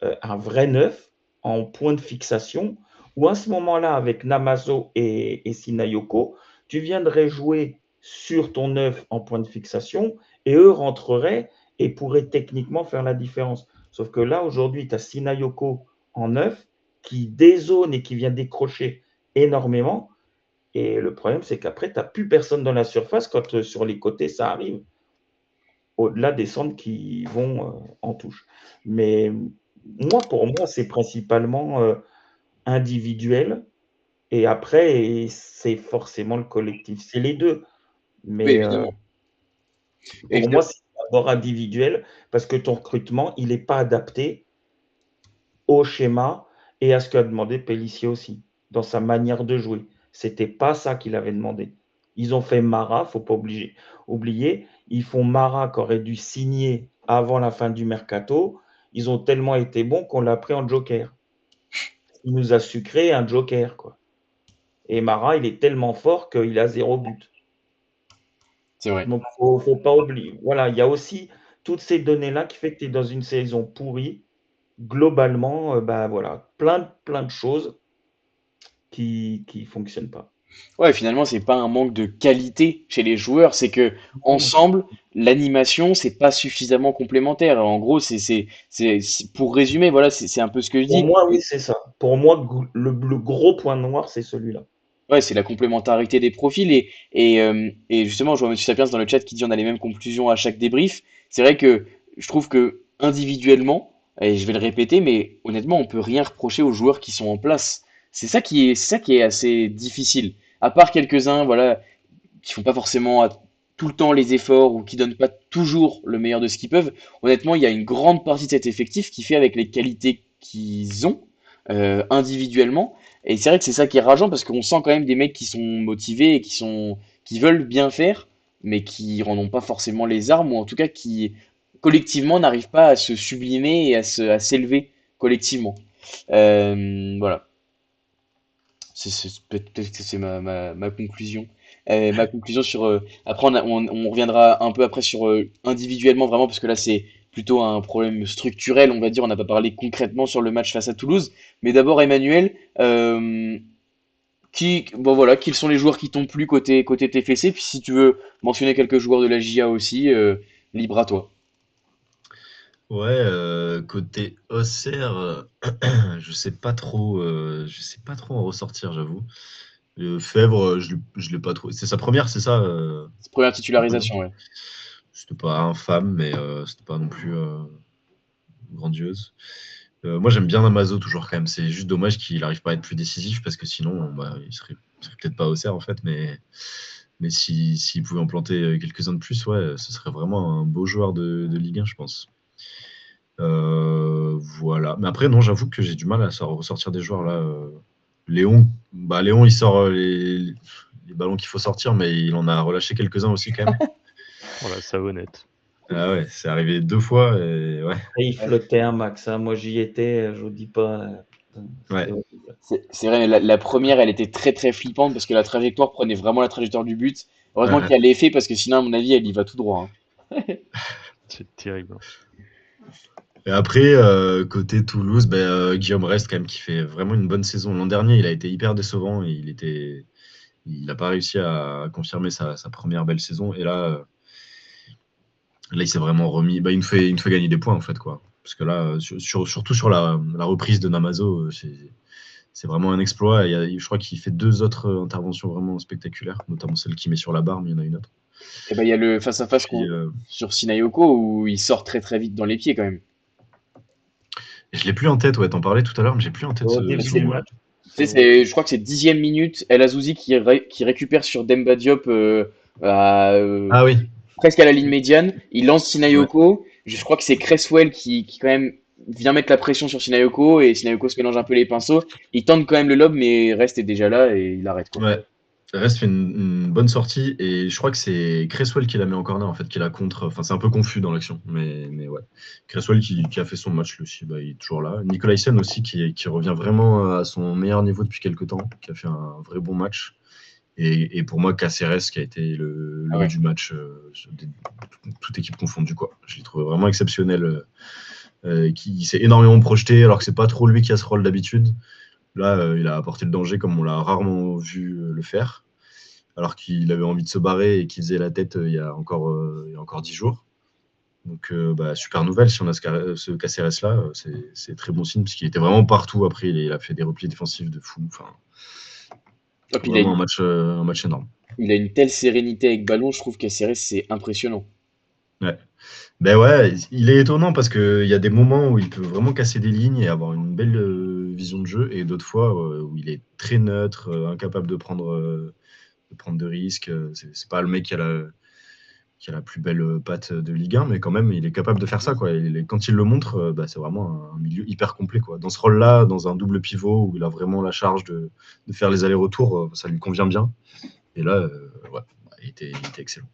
un vrai neuf en point de fixation, où à ce moment-là, avec Namazo et Sinayoko, tu viendrais jouer sur ton neuf en point de fixation et eux rentreraient et pourraient techniquement faire la différence. Sauf que là, aujourd'hui, tu as Sinayoko en neuf qui dézone et qui vient décrocher énormément. Et le problème, c'est qu'après, tu n'as plus personne dans la surface quand sur les côtés, ça arrive au-delà des centres qui vont en touche. Mais pour moi, c'est principalement individuel. Et après, c'est forcément le collectif. C'est les deux. Oui, Mais évidemment. pour moi, Évidemment. c'est d'abord individuel parce que ton recrutement, il n'est pas adapté au schéma et à ce qu'a demandé Pellissier aussi, dans sa manière de jouer. C'était pas ça qu'il avait demandé. Ils ont fait Mara, faut pas oublier. Ils font Mara qui aurait dû signer avant la fin du mercato. Ils ont tellement été bons qu'on l'a pris en joker. Il nous a sucré un joker, quoi. Et Mara, il est tellement fort qu'il a 0 but. C'est vrai. Donc, faut pas oublier. Voilà, il y a aussi toutes ces données-là qui fait que tu es dans une saison pourrie. Globalement, bah voilà, plein de choses qui fonctionnent pas. Ouais, finalement, c'est pas un manque de qualité chez les joueurs, c'est que Non. ensemble, l'animation, c'est pas suffisamment complémentaire. En gros, pour résumer, voilà, c'est un peu ce que je Pour dis. moi, oui, c'est ça. Pour moi, le gros point noir, c'est celui-là. Ouais, c'est la complémentarité des profils et justement, je vois Monsieur Sapiens dans le chat qui dit on a les mêmes conclusions à chaque débrief. C'est vrai que je trouve que individuellement, et je vais le répéter, mais honnêtement, on peut rien reprocher aux joueurs qui sont en place. C'est ça qui est assez difficile. À part quelques-uns, voilà, qui font pas forcément tout le temps les efforts ou qui donnent pas toujours le meilleur de ce qu'ils peuvent. Honnêtement, il y a une grande partie de cet effectif qui fait avec les qualités qu'ils ont individuellement. Et c'est vrai que c'est ça qui est rageant parce qu'on sent quand même des mecs qui sont motivés et qui veulent bien faire, mais qui en ont pas forcément les armes ou en tout cas qui collectivement n'arrivent pas à se sublimer et à s'élever collectivement. Voilà. Peut-être que c'est ma conclusion. Ma conclusion sur. Après, on reviendra un peu après sur individuellement, vraiment, parce que là, c'est plutôt un problème structurel, on va dire. On n'a pas parlé concrètement sur le match face à Toulouse. Mais d'abord, Emmanuel, bon, voilà, quels sont les joueurs qui t'ont plu côté TFC? Puis si tu veux mentionner quelques joueurs de la JA aussi, libre à toi. Ouais, côté Auxerre, je sais pas trop en ressortir, j'avoue. Fèvre, je l'ai pas trop. C'est sa première, c'est ça? Première titularisation, ouais. C'était pas infâme, mais c'était pas non plus grandiose. Moi, j'aime bien Namazo toujours quand même. C'est juste dommage qu'il arrive pas à être plus décisif parce que sinon, bah, il serait peut-être pas Auxerre en fait. Mais s'il pouvait en planter quelques-uns de plus, ouais, ce serait vraiment un beau joueur de Ligue 1, je pense. Voilà. Mais après, non, j'avoue que j'ai du mal à ressortir des joueurs là. Léon, il sort les ballons qu'il faut sortir, mais il en a relâché quelques-uns aussi quand même. Voilà, savonnette. Ah ouais, c'est arrivé 2 fois et ouais. Et il flottait un max, hein. Moi, j'y étais, je vous dis pas. Ouais. C'était horrible. C'est vrai, mais la première, elle était très très flippante parce que la trajectoire prenait vraiment la trajectoire du but. Heureusement qu'il y Ouais. a l'effet parce que sinon, à mon avis, elle y va tout droit, hein. C'est terrible. Et après, côté Toulouse, Guillaume Rest quand même qui fait vraiment une bonne saison. L'an dernier, il a été hyper décevant et il n'a pas réussi à confirmer sa première belle saison. Et là, il s'est vraiment remis. Il nous fait gagner des points en fait, quoi. Parce que là, surtout sur la reprise de Namazo, c'est vraiment un exploit. Et je crois qu'il fait 2 autres interventions vraiment spectaculaires, notamment celle qu'il met sur la barre, mais il y en a une autre. Et ben, il y a le face-à-face Puis, sur Sinayoko où il sort très très vite dans les pieds quand même. je l'ai plus en tête, ouais, t'en parlais tout à l'heure, mais j'ai plus en tête Au ce début du moment-là. match. Tu sais, je crois que c'est 10e minute, El Azouzi qui récupère sur Demba Diop Ah oui, presque à la ligne médiane. Il lance ouais. Sinayoko. Je crois que c'est Cresswell qui quand même vient mettre la pression sur Sinayoko et Sinayoko se mélange un peu les pinceaux. Il tente quand même le lob, mais Rest est déjà là et il arrête quoi. Ouais. Reste fait une bonne sortie et je crois que c'est Cresswell qui la met en corner en fait, qui la contre. Enfin, c'est un peu confus dans l'action, mais ouais. Cresswell qui a fait son match lui aussi, il est toujours là. Nicolaisen aussi qui revient vraiment à son meilleur niveau depuis quelques temps, qui a fait un vrai bon match. Et pour moi, Caceres qui a été Ah l'homme ouais. du match, toute équipe confondue, quoi. Je l'ai trouvé vraiment exceptionnel. Qui s'est énormément projeté alors que c'est pas trop lui qui a ce rôle d'habitude. Là, il a apporté le danger comme on l'a rarement vu le faire alors qu'il avait envie de se barrer et qu'il faisait la tête il y a encore 10 jours. Donc, super nouvelle si on a ce Caceres-là. C'est très bon signe parce qu'il était vraiment partout. Après, il a fait des replis défensifs de fou. Enfin, Et puis vraiment un match énorme. il a une telle sérénité avec ballon, je trouve que c'est impressionnant. Ouais. Ben ouais, il est étonnant parce qu'il y a des moments où il peut vraiment casser des lignes et avoir une belle vision de jeu, et d'autres fois où il est très neutre, incapable de prendre de risques. C'est pas le mec qui a la plus belle patte de Ligue 1, mais quand même, il est capable de faire ça, quoi. Quand il le montre, c'est vraiment un milieu hyper complet, quoi. Dans ce rôle-là, dans un double pivot où il a vraiment la charge de faire les allers-retours, ça lui convient bien. Et là, ouais, il était excellent.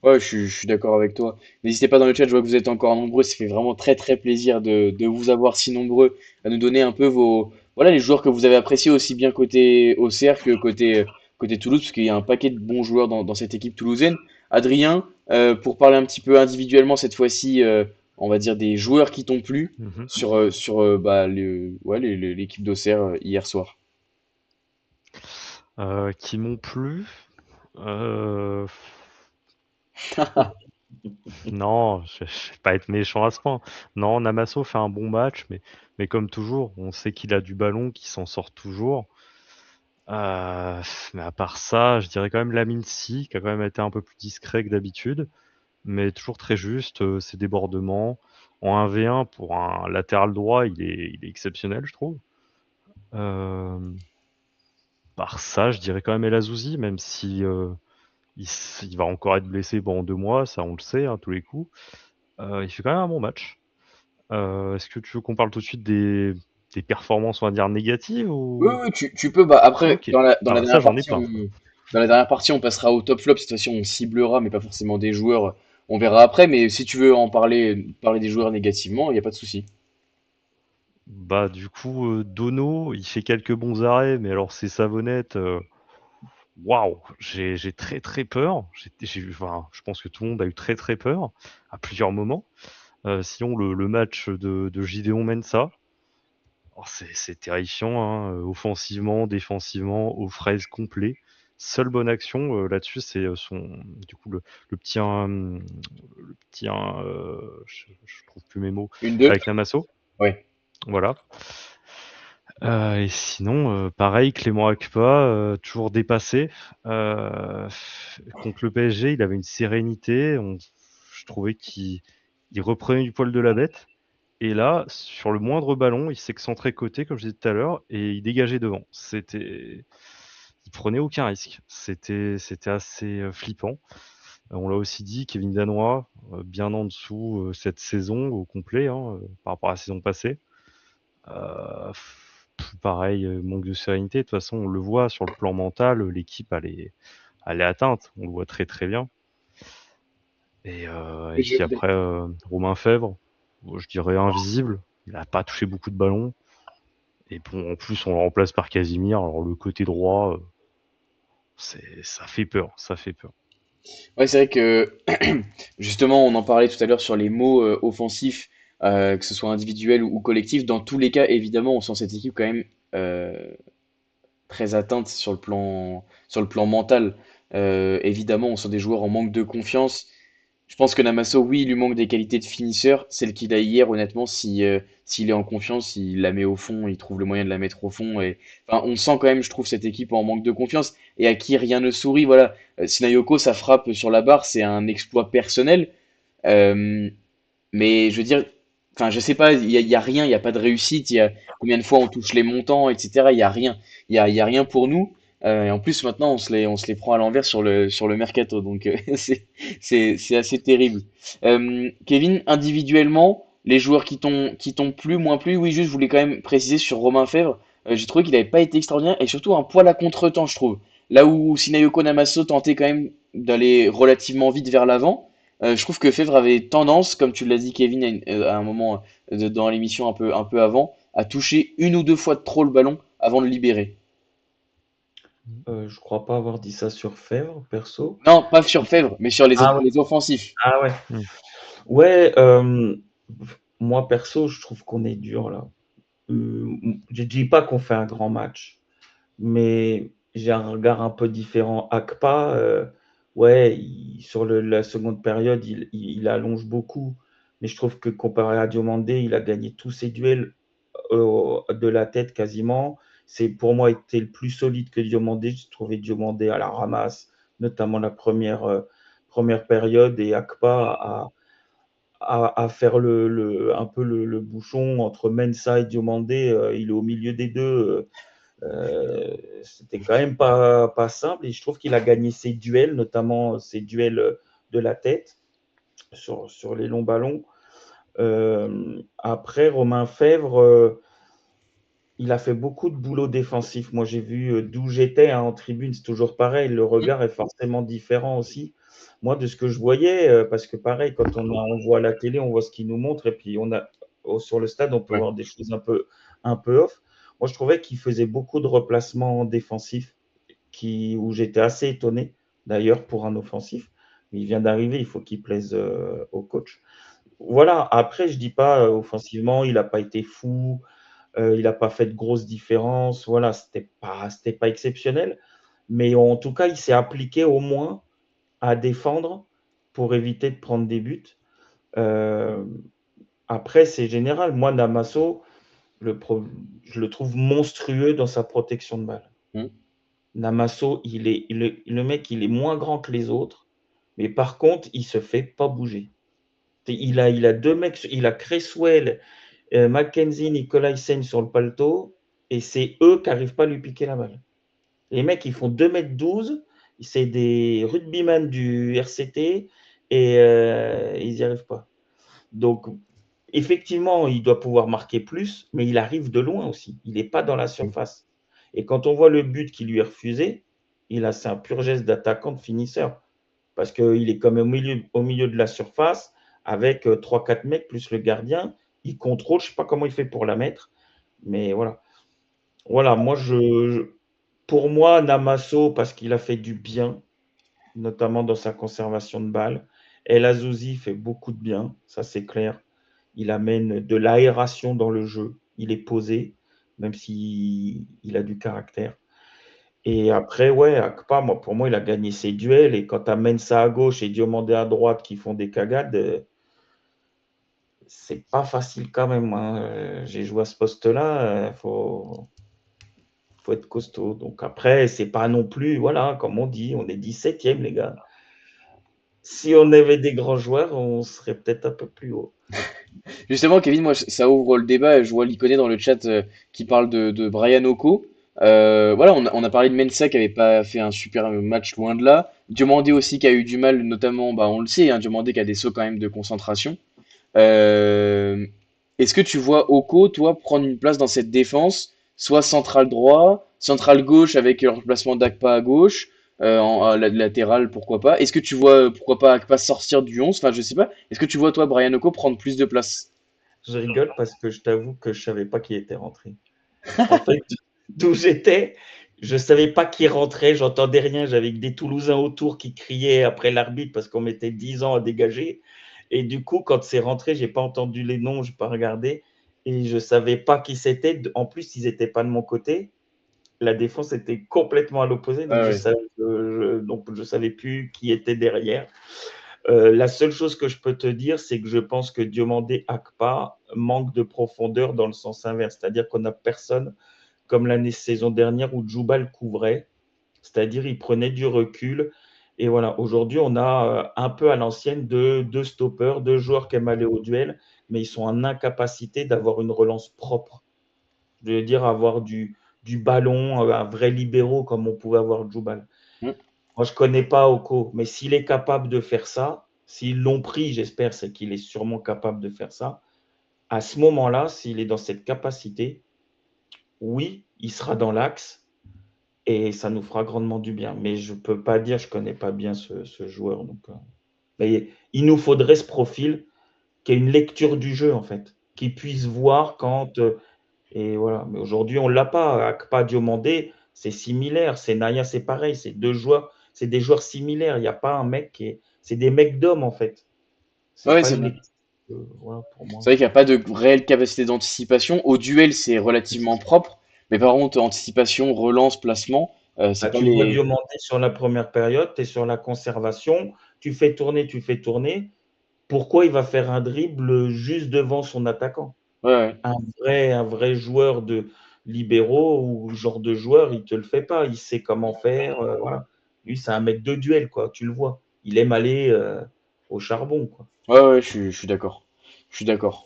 Ouais, je suis d'accord avec toi. N'hésitez pas dans le chat, je vois que vous êtes encore nombreux. Ça fait vraiment très très plaisir de vous avoir si nombreux à nous donner un peu voilà, les joueurs que vous avez appréciés aussi bien côté Auxerre que côté Toulouse, parce qu'il y a un paquet de bons joueurs dans cette équipe toulousaine. Adrien, pour parler un petit peu individuellement cette fois-ci, on va dire des joueurs qui t'ont plu Mhm. sur bah, ouais, l'équipe d'Auxerre hier soir. Qui m'ont plu. Euh, Non, je vais pas être méchant à ce point. Non, Namasso fait un bon match, mais comme toujours, on sait qu'il a du ballon, qu'il s'en sort toujours. Euh, mais à part ça, je dirais quand même Lamine Si, qui a quand même été un peu plus discret que d'habitude, mais toujours très juste, ses débordements. En 1v1, pour un latéral droit, il est exceptionnel, je trouve. Euh, Par ça, je dirais quand même El Azouzi, même si il va encore être blessé pendant 2 mois, ça on le sait, hein, tous les coups. Il fait quand même un bon match. Est-ce que tu veux qu'on parle tout de suite des performances, on va dire, négatives Oui, ou... oui, tu peux. Bah, après, Ok. dans la Ah, ça, dernière j'en ai partie, plein. dans la dernière partie, on passera au top flop. Cette fois-ci, on ciblera, mais pas forcément des joueurs. On verra après. Mais si tu veux en parler des joueurs négativement, il n'y a pas de souci. Bah, du coup, Dono, il fait quelques bons arrêts, mais alors c'est savonnette. Waouh, j'ai très très peur. Enfin, je pense que tout le monde a eu très très peur à plusieurs moments. Sinon, le match de Gideon Mensah, oh, c'est terrifiant, hein, offensivement, défensivement, aux fraises complet. Seule bonne action là-dessus, c'est du coup je trouve plus mes mots, Une, deux? avec Namasso, Ouais. voilà. Et sinon, pareil, Clément Akpa, toujours dépassé. Contre le PSG, il avait une sérénité. Je trouvais qu'il reprenait du poil de la bête. Et là, sur le moindre ballon, il s'excentrait côté, comme je disais tout à l'heure, et il dégageait devant. il prenait aucun risque. C'était assez flippant. On l'a aussi dit, Kevin Danois, bien en dessous cette saison au complet par rapport à la saison passée. Pareil, manque de sérénité. De toute façon, on le voit sur le plan mental, l'équipe elle est atteinte. On le voit très très bien. Et puis après, Romain Fèvre, je dirais invisible. Il n'a pas touché beaucoup de ballons. Et bon, en plus, on le remplace par Casimir. Alors le côté droit, ça fait peur, ça fait peur. Ouais, c'est vrai que justement, on en parlait tout à l'heure sur les mots offensifs, que ce soit individuel ou collectif. Dans tous les cas, évidemment, on sent cette équipe quand même euh, très atteinte sur le plan mental. Évidemment, on sent des joueurs en manque de confiance. Je pense que Namasso, oui, il lui manque des qualités de finisseur. Celle qu'il a hier, honnêtement, s'il est en confiance, il la met au fond, il trouve le moyen de la mettre au fond. Et, enfin, on sent quand même, je trouve, cette équipe en manque de confiance et à qui rien ne sourit. Voilà, Sinayoko, sa frappe sur la barre, c'est un exploit personnel. Euh, mais je veux dire, enfin, je sais pas, il y a rien, il n'y a pas de réussite. Il y a combien de fois on touche les montants, etc. Il y a rien, il y a rien pour nous. Et en plus, maintenant, on se les prend à l'envers sur le mercato. Donc, c'est assez terrible. Kevin, individuellement, les joueurs qui t'ont plu, moins plu, oui, juste, je voulais quand même préciser sur Romain Fèvre. J'ai trouvé qu'il n'avait pas été extraordinaire et surtout un poil à contre-temps, je trouve. Là où Sinayoko Namaso tentait quand même d'aller relativement vite vers l'avant. Je trouve que Fèvre avait tendance, comme tu l'as dit Kevin à un moment dans l'émission un peu avant, à toucher une ou deux fois de trop le ballon avant de le libérer. Je crois pas avoir dit ça sur Fèvre, perso. Non, pas sur Fèvre, mais sur Ah ouais, les offensifs. ah ouais. Mm. Ouais, moi perso, je trouve qu'on est dur là. Je dis pas qu'on fait un grand match, mais j'ai un regard un peu différent. Akpa, ouais, sur la seconde période, il allonge beaucoup, mais je trouve que comparé à Diomandé, il a gagné tous ses duels de la tête quasiment. C'est pour moi été le plus solide que Diomandé. J'ai trouvé Diomandé à la ramasse, notamment la première période, et Akpa à faire un peu le bouchon entre Mensah et Diomandé. Il est au milieu des deux. C'était quand même pas simple, et je trouve qu'il a gagné ses duels, notamment ses duels de la tête sur les longs ballons. Après, Romain Fèvre, il a fait beaucoup de boulot défensif. Moi, j'ai vu d'où j'étais en tribune, c'est toujours pareil. Le regard est forcément différent aussi. Moi, de ce que je voyais, parce que pareil, quand on voit la télé, on voit ce qu'ils nous montrent, et puis sur le stade, on peut Ouais. voir des choses un peu off. Moi, je trouvais qu'il faisait beaucoup de replacements défensifs, où j'étais assez étonné, d'ailleurs, pour un offensif. Il vient d'arriver, il faut qu'il plaise au coach. Voilà, après, je dis pas offensivement, il n'a pas été fou, il n'a pas fait de grosses différences. Voilà, c'était pas exceptionnel. Mais en tout cas, il s'est appliqué au moins à défendre pour éviter de prendre des buts. Euh, Après, c'est général. Moi, Namasso, je le trouve monstrueux dans sa protection de balle. Hmm. Namasso, le mec, il est moins grand que les autres, mais par contre, il se fait pas bouger. Il a deux mecs, il a Cresswell, Mackenzie, Nicolaisen sur le paletot, et c'est eux qui n'arrivent pas à lui piquer la balle. Les mecs, ils font 2,12 m, c'est des rugbyman du RCT, et ils n'y arrivent pas. Donc, effectivement, il doit pouvoir marquer plus, mais il arrive de loin aussi. Il n'est pas dans la surface. Et quand on voit le but qui lui est refusé, c'est un pur geste d'attaquant, de finisseur. Parce qu'il est quand même au milieu de la surface, avec 3-4 mecs plus le gardien. Il contrôle, je ne sais pas comment il fait pour la mettre. Mais voilà. Voilà, pour moi, Namasso, parce qu'il a fait du bien, notamment dans sa conservation de balles. El Azouzi fait beaucoup de bien, ça c'est clair. Il amène de l'aération dans le jeu. Il est posé, même s'il a du caractère. Et après, ouais, Akpa, pour moi, il a gagné ses duels. Et quand tu amènes ça à gauche et Diomandé à droite qui font des cagades, c'est pas facile quand même, hein. J'ai joué à ce poste-là, faut être costaud. Donc après, c'est pas non plus, voilà, comme on dit, on est 17e, les gars. Si on avait des grands joueurs, on serait peut-être un peu plus haut. Justement, Kevin, moi, ça ouvre le débat. Je vois l'Iconé dans le chat qui parle de Brian Oko. Voilà, on a parlé de Mensah qui avait pas fait un super match loin de là. Diomandé aussi qui a eu du mal, notamment, bah, on le sait, hein, Diomandé qui a des sauts quand même de concentration. Euh, Est-ce que tu vois Oko, toi, prendre une place dans cette défense, soit central droit, central gauche avec le remplacement d'Akpa à gauche, latéral, pourquoi pas? Est-ce que tu vois, pourquoi pas, Akpa sortir du 11? Enfin, je sais pas. Est-ce que tu vois, toi, Brian Oko, prendre plus de place? Je rigole parce que je t'avoue que je savais pas qui était rentré. En fait, d'où j'étais, je savais pas qui rentrait, j'entendais rien. J'avais que des Toulousains autour qui criaient après l'arbitre parce qu'on mettait 10 ans à dégager. Et du coup, quand c'est rentré, j'ai pas entendu les noms, j'ai pas regardé et je savais pas qui c'était. En plus, ils étaient pas de mon côté. La défense était complètement à l'opposé, Ouais, donc ouais. je savais plus qui était derrière. La seule chose que je peux te dire, c'est que je pense que Diomandé Akpa manque de profondeur dans le sens inverse, c'est-à-dire qu'on n'a personne comme l'année saison dernière où Djoubal couvrait, c'est-à-dire il prenait du recul. Et voilà, aujourd'hui, on a un peu à l'ancienne deux stoppers, deux joueurs qui aiment aller au duel, mais ils sont en incapacité d'avoir une relance propre. Je veux dire, avoir du ballon, un vrai libéraux comme on pouvait avoir Djoubal. Hmm. Moi, je ne connais pas Oko, mais s'il est capable de faire ça, s'ils l'ont pris, j'espère, c'est qu'il est sûrement capable de faire ça. À ce moment-là, s'il est dans cette capacité, oui, il sera dans l'axe et ça nous fera grandement du bien. Mais je ne peux pas dire, je ne connais pas bien ce joueur. Donc, mais il nous faudrait ce profil qui ait une lecture du jeu, en fait, qui puisse voir quand. Et voilà. Mais aujourd'hui, on ne l'a pas. Akpa Diomandé, c'est similaire. C'est Naya, c'est pareil. C'est deux joueurs, c'est des joueurs similaires. Il n'y a pas un mec qui est. C'est des mecs d'hommes, en fait. C'est Ouais, pas c'est une vrai. lecture. Voilà, pour moi. C'est vrai qu'il n'y a pas de réelle capacité d'anticipation. Au duel, c'est relativement propre. Mais par contre, anticipation, relance, placement, c'est Bah, pas tu vois les. Diomandé sur la première période, tu es sur la conservation, tu fais tourner, tu fais tourner. Pourquoi il va faire un dribble juste devant son attaquant? Ouais, ouais. Un vrai joueur de libéraux ou genre de joueur, il te le fait pas. Il sait comment faire. Voilà. Lui, c'est un mec de duel, quoi. Tu le vois. Il aime aller au charbon, quoi. Ouais, ouais, je suis d'accord. Je suis d'accord.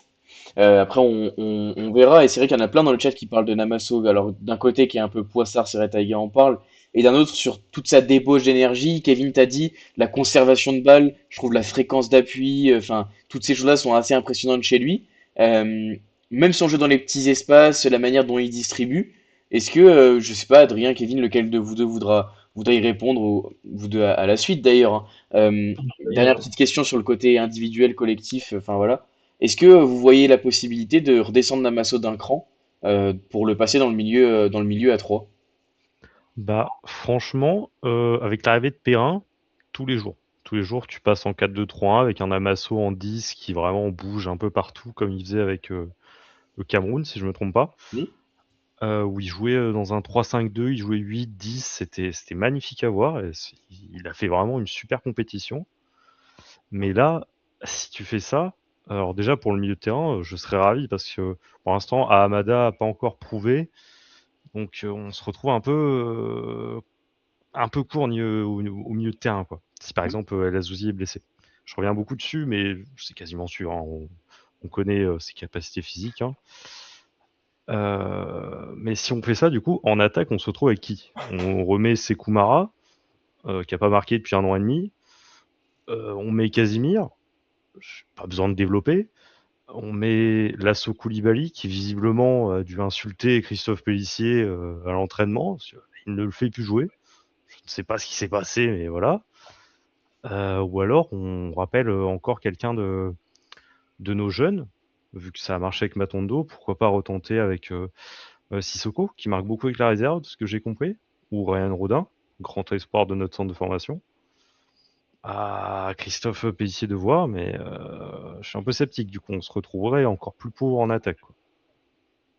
Après, on verra. Et c'est vrai qu'il y en a plein dans le chat qui parlent de Namasso. Alors, d'un côté, qui est un peu poissard, c'est vrai, Taïga en parle. Et d'un autre, sur toute sa débauche d'énergie. Kevin t'a dit, la conservation de balles, je trouve la fréquence d'appui, enfin, toutes ces choses-là sont assez impressionnantes chez lui. Euh, Même son jeu dans les petits espaces, la manière dont il distribue. Est-ce que, je sais pas, Adrien, Kevin, lequel de vous deux voudra y répondre, ou vous deux à la suite d'ailleurs, hein. Dernière D'ailleurs, petite question sur le côté individuel, collectif, enfin voilà. Est-ce que vous voyez la possibilité de redescendre Namasso d'un cran pour le passer dans le milieu à 3? Bah, franchement, avec l'arrivée de Perrin, tous les jours. Tous les jours, tu passes en 4-2-3-1 avec un Amasso en 10 qui vraiment bouge un peu partout, comme il faisait avec le Cameroun, si je me trompe pas. Hmm. Où il jouait dans un 3-5-2, il jouait 8-10, c'était magnifique à voir. Il a fait vraiment une super compétition. Mais là, si tu fais ça, alors déjà pour le milieu de terrain, je serais ravi parce que pour l'instant, Ahamada n'a pas encore prouvé. Donc on se retrouve un peu court au milieu de terrain, quoi. Si par exemple El Azzouzi est blessé. Je reviens beaucoup dessus, mais c'est quasiment sûr, hein. On connaît ses capacités physiques, hein. Mais si on fait ça, du coup, en attaque, on se retrouve avec qui? On remet Sekoumara, qui a pas marqué depuis 1 an et demi. On met Casimir, pas besoin de développer. On met Lasso Koulibaly, qui visiblement a dû insulter Christophe Pellissier à l'entraînement. Parce qu'il ne le fait plus jouer. Je ne sais pas ce qui s'est passé, mais voilà. Ou alors, on rappelle encore quelqu'un de nos jeunes, vu que ça a marché avec Matondo, pourquoi pas retenter avec Sissoko, qui marque beaucoup avec la réserve, de ce que j'ai compris, ou Ryan Rodin, grand espoir de notre centre de formation. À Christophe Pellissier de voir, mais je suis un peu sceptique. Du coup, on se retrouverait encore plus pauvre en attaque, quoi.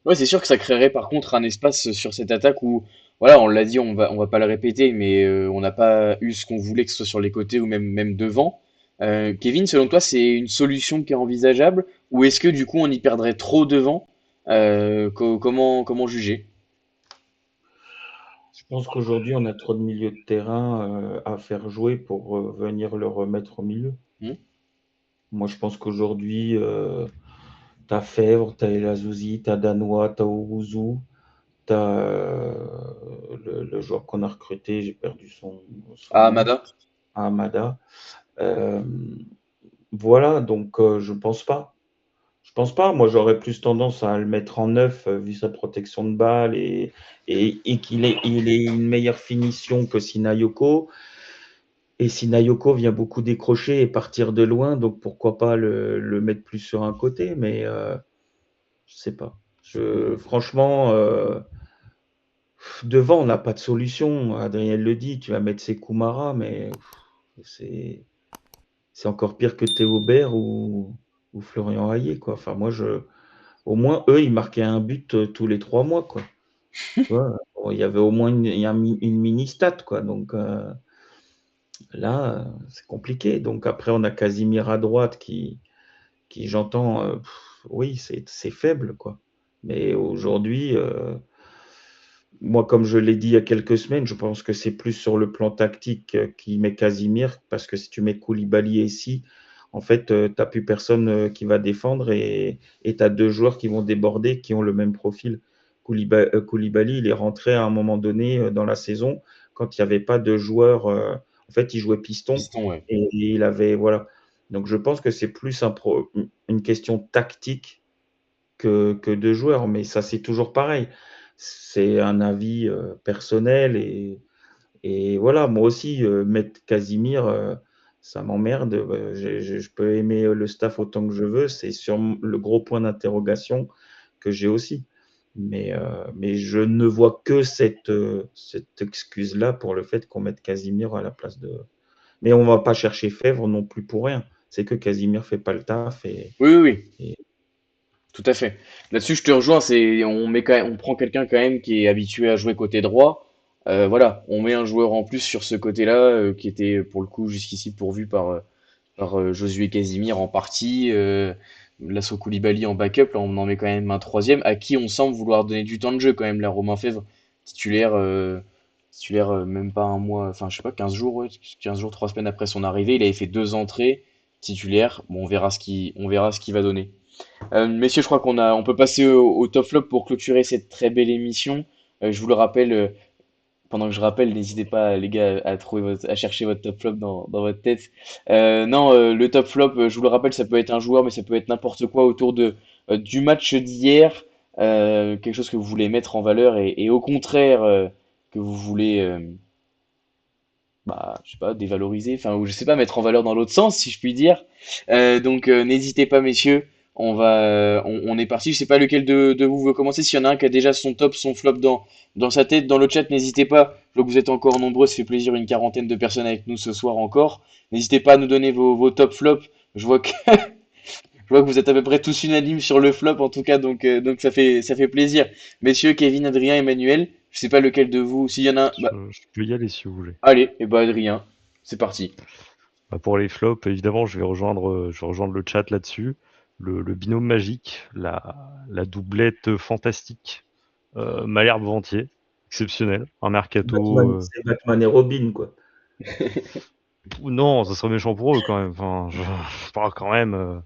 Ouais, c'est sûr que ça créerait par contre un espace sur cette attaque où, voilà, on l'a dit, on va pas le répéter, mais on n'a pas eu ce qu'on voulait, que ce soit sur les côtés ou même devant. Kevin, selon toi, c'est une solution qui est envisageable ou est-ce que du coup on y perdrait trop devant? Comment juger? je pense qu'aujourd'hui, on a trop de milieux de terrain à faire jouer pour venir le remettre au milieu. Hmm. Moi, je pense qu'aujourd'hui, tu as Fèvre, tu as El Azzouzi, tu as Danois, tu as Owuzu, tu as le joueur qu'on a recruté, j'ai perdu son Ah, nom, Amada? Amada. Euh, voilà, donc je pense pas. Je pense pas. Moi, j'aurais plus tendance à le mettre en neuf, vu sa protection de balle et il ait une meilleure finition que Sinayoko. Et Sinayoko vient beaucoup décrocher et partir de loin, donc pourquoi pas le mettre plus sur un côté, mais je sais pas. Franchement, devant, on n'a pas de solution. Adrien le dit, tu vas mettre Sekoumara, mais c'est encore pire que Théo Baird ou Florian Hayé, quoi. Enfin, au moins, eux, ils marquaient un but tous les 3 mois, quoi. Tu vois, bon, il y avait au moins une mini-stat, quoi. Donc là, c'est compliqué. Donc après, on a Casimir à droite qui j'entends, oui, c'est faible, quoi. Mais aujourd'hui, moi, comme je l'ai dit il y a quelques semaines, je pense que c'est plus sur le plan tactique qu'il met Casimir, parce que si tu mets Koulibaly ici, en fait, tu n'as plus personne qui va défendre et tu as deux joueurs qui vont déborder, qui ont le même profil. Koulibaly, il est rentré à un moment donné dans la saison quand il n'y avait pas de joueur. En fait, il jouait piston Piston, ouais. et il avait. Voilà. Donc, je pense que c'est plus une question tactique que de joueurs, mais ça, c'est toujours pareil. C'est un avis personnel et voilà, moi aussi, mettre Casimir, ça m'emmerde. Je peux aimer le staff autant que je veux, c'est sur le gros point d'interrogation que j'ai aussi. Mais je ne vois que cette excuse-là pour le fait qu'on mette Casimir à la place de. Mais on ne va pas chercher Fèvre non plus pour rien. C'est que Casimir ne fait pas le taf Oui, oui, oui. et Tout à fait. Là-dessus, je te rejoins. On prend quelqu'un quand même qui est habitué à jouer côté droit. Voilà, on met un joueur en plus sur ce côté-là qui était pour le coup jusqu'ici pourvu par Josué Casimir en partie. Lasso Koulibaly en backup. Là, on en met quand même un troisième à qui on semble vouloir donner du temps de jeu quand même. Là, Romain Fèvre, titulaire même pas un mois, enfin je sais pas, 15 jours, ouais, 15 jours, 3 semaines après son arrivée. Il avait fait 2 entrées titulaires. Bon, on verra ce qu'il va donner. Messieurs, je crois on peut passer au top flop pour clôturer cette très belle émission. Je vous le rappelle, pendant que je rappelle, n'hésitez pas, les gars, à chercher votre top flop dans votre tête. Non, le top flop, je vous le rappelle, ça peut être un joueur, mais ça peut être n'importe quoi autour du match d'hier. Quelque chose que vous voulez mettre en valeur et au contraire, que vous voulez, je sais pas, dévaloriser, enfin, ou je sais pas, mettre en valeur dans l'autre sens, si je puis dire. Donc, n'hésitez pas, messieurs. On est parti. Je sais pas lequel de vous veut commencer. S'il y en a un qui a déjà son top, son flop dans sa tête, dans le chat, n'hésitez pas. Je vois que vous êtes encore nombreux. Ça fait plaisir, une quarantaine de personnes avec nous ce soir encore. N'hésitez pas à nous donner vos top flops. Je vois que je vois que vous êtes à peu près tous unanimes sur le flop en tout cas, donc ça fait plaisir. Messieurs, Kevin, Adrien, Emmanuel, je sais pas lequel de vous, s'il y en a un, Je peux y aller si vous voulez. allez, et bah Adrien, c'est parti. Bah, pour les flops, évidemment, je vais rejoindre le chat là-dessus. Le binôme magique, la doublette fantastique, Malherbe-Ventier, exceptionnel. Un mercato. C'est Batman et Robin, quoi. Non, ça serait méchant pour eux quand même. Enfin, je parle quand même.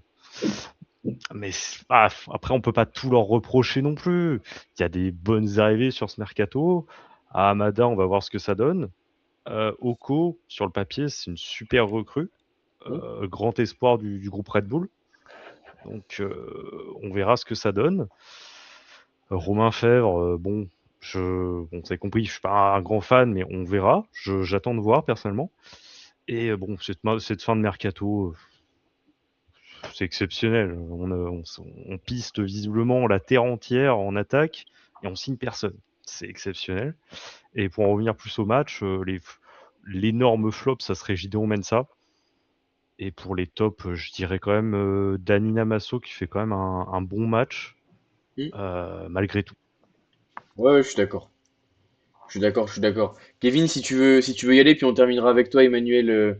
Mais après, on peut pas tout leur reprocher non plus. Il y a des bonnes arrivées sur ce mercato. À Amada, on va voir ce que ça donne. Oko, sur le papier, c'est une super recrue. Grand espoir du groupe Red Bull. Donc, on verra ce que ça donne. Romain Fèvre, bon, vous avez compris, je suis pas un grand fan, mais on verra. J'attends de voir personnellement. Et bon, cette fin de mercato, c'est exceptionnel. On piste visiblement la terre entière en attaque et on signe personne. C'est exceptionnel. Et pour en revenir plus au match, l'énorme flop, ça serait Gideon Mensah. Et pour les tops, je dirais quand même Danina Masso qui fait quand même un bon match, Hmm. malgré tout. Ouais, je suis d'accord. Je suis d'accord. Kevin, si tu veux y aller, puis on terminera avec toi, Emmanuel,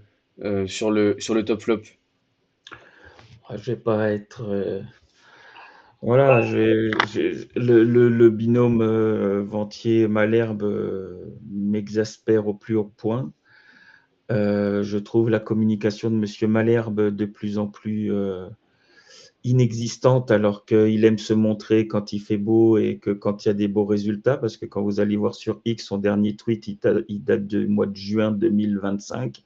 sur le top flop. Je vais pas être. Voilà, le binôme Ventier-Malherbe m'exaspère au plus haut point. Je trouve la communication de Monsieur Malherbe de plus en plus inexistante, alors qu'il aime se montrer quand il fait beau et que quand il y a des beaux résultats, parce que quand vous allez voir sur X, son dernier tweet, il date du mois de juin 2025.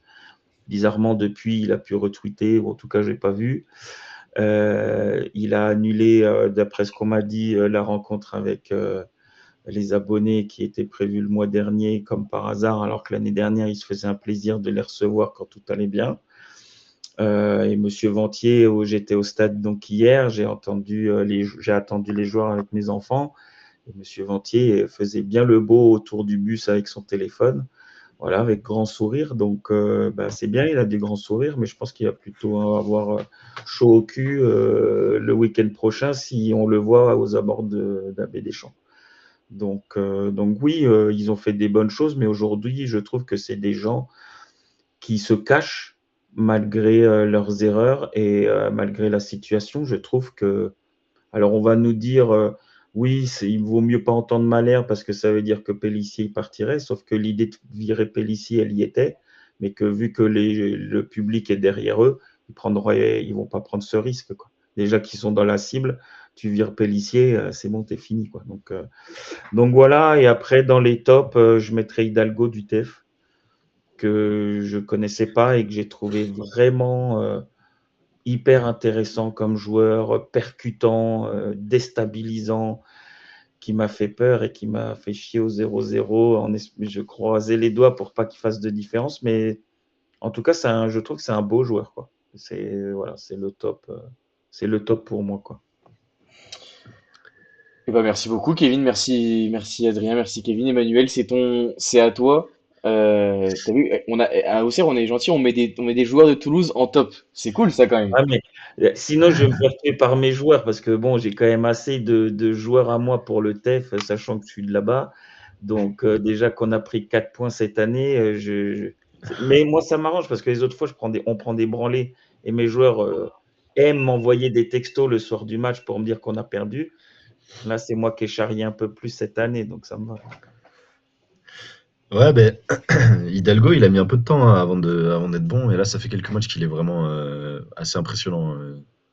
Bizarrement, depuis, il a pu retweeter, ou en tout cas, je n'ai pas vu. Il a annulé, d'après ce qu'on m'a dit, la rencontre avec les abonnés qui était prévue le mois dernier, comme par hasard, alors que l'année dernière, il se faisait un plaisir de les recevoir quand tout allait bien. Et Monsieur Ventier, j'étais au stade donc hier, j'ai attendu les joueurs avec mes enfants. Et Monsieur Ventier faisait bien le beau autour du bus avec son téléphone, voilà, avec grand sourire. Donc, c'est bien, il a des grands sourires, mais je pense qu'il va plutôt avoir chaud au cul le week-end prochain si on le voit aux abords d'Abbé Deschamps. Donc oui, ils ont fait des bonnes choses, mais aujourd'hui, je trouve que c'est des gens qui se cachent malgré leurs erreurs et malgré la situation. Je trouve que, alors on va nous dire, oui, il vaut mieux pas entendre Malher parce que ça veut dire que Pélissier partirait, sauf que l'idée de virer Pélissier, elle y était, mais que vu que le public est derrière eux, ils vont pas prendre ce risque, quoi. Déjà qu'ils sont dans la cible, tu vires Pélissier, c'est bon, t'es fini, quoi. Donc voilà, et après dans les tops, je mettrai Hidalgo du TEF, que je connaissais pas et que j'ai trouvé vraiment hyper intéressant comme joueur, percutant, déstabilisant, qui m'a fait peur et qui m'a fait chier au 0-0. Je croisais les doigts pour pas qu'il fasse de différence, mais en tout cas, je trouve que c'est un beau joueur, quoi. Voilà, c'est le top pour moi, quoi. Eh ben, merci beaucoup, Kevin. Merci Adrien. Merci, Kevin. Emmanuel, c'est à toi. T'as vu, à Auxerre, on est gentil. On met des joueurs de Toulouse en top. C'est cool, ça, quand même. Ah, mais sinon, je vais me faire tuer par mes joueurs parce que bon, j'ai quand même assez de joueurs à moi pour le TEF, sachant que je suis de là-bas. Donc, déjà qu'on a pris 4 points cette année, mais moi, ça m'arrange parce que les autres fois, on prend des branlées et mes joueurs aiment m'envoyer des textos le soir du match pour me dire qu'on a perdu. Là, c'est moi qui ai charrié un peu plus cette année, donc ça me va. Ouais, ben Hidalgo, il a mis un peu de temps avant d'être bon. Et là, ça fait quelques matchs qu'il est vraiment assez impressionnant.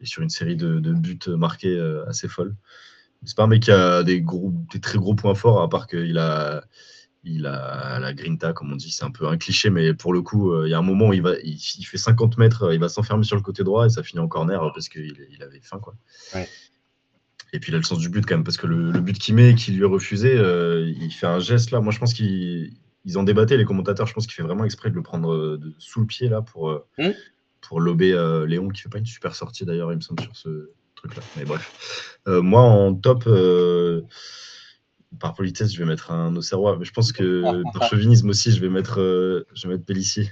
Et sur une série de buts marqués assez folle. C'est pas un mec qui a des très gros points forts, à part qu'il a la grinta, comme on dit. C'est un peu un cliché, mais pour le coup, il y a un moment où il fait 50 mètres, il va s'enfermer sur le côté droit et ça finit en corner parce qu'il avait faim, quoi. Ouais. Et puis il a le sens du but quand même, parce que le but qu'il met, qui lui est refusé, il fait un geste là. Moi, je pense qu'ils en débattaient, les commentateurs. Je pense qu'il fait vraiment exprès de le prendre sous le pied là Hmm. pour lober Léon, qui fait pas une super sortie d'ailleurs, il me semble, sur ce truc-là. Mais bref. Moi, en top, par politesse, je vais mettre un Auxerrois. Mais je pense que par chauvinisme aussi, je vais mettre Pélissier.